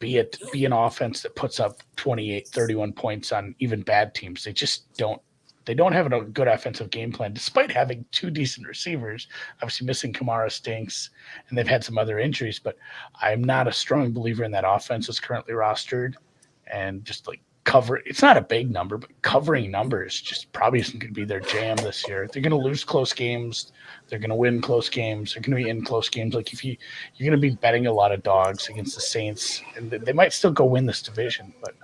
be an offense that puts up 28, 31 points on even bad teams. They just don't. They don't have a good offensive game plan, despite having 2 decent receivers. Obviously, missing Kamara stinks, and they've had some other injuries. But I'm not a strong believer in that offense as currently rostered. And just like it's not a big number, but covering numbers just probably isn't going to be their jam this year. They're going to lose close games. They're going to win close games. They're going to be in close games. Like, if you're going to be betting a lot of dogs against the Saints, and they might still go win this division. But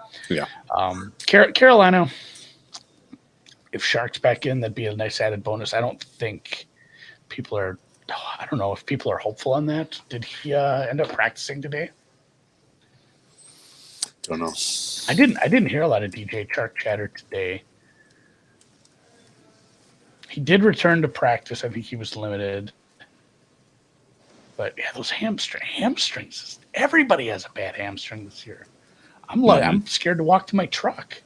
Carolina. If Shark's back in, that'd be a nice added bonus. I don't think people are – I don't know if people are hopeful on that. Did he end up practicing today? Don't know. I didn't hear a lot of DJ Chark chatter today. He did return to practice. I think he was limited. But, yeah, those hamstrings. Everybody has a bad hamstring this year. I'm scared to walk to my truck.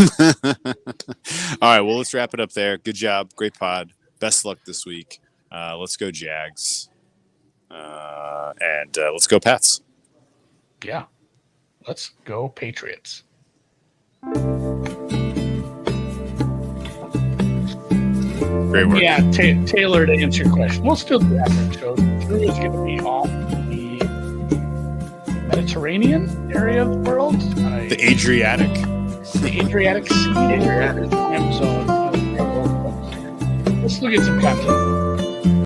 All right, well, let's wrap it up there. Good job. Great pod. Best luck this week. Let's go Jags. And let's go Pats. Yeah. Let's go Patriots. Great work. Yeah, Taylor, to answer your question, we'll still do that show. Drew is going to be off the Mediterranean area of the world. The Adriatic. The Adriatic Sea, time zone. Let's look at some content.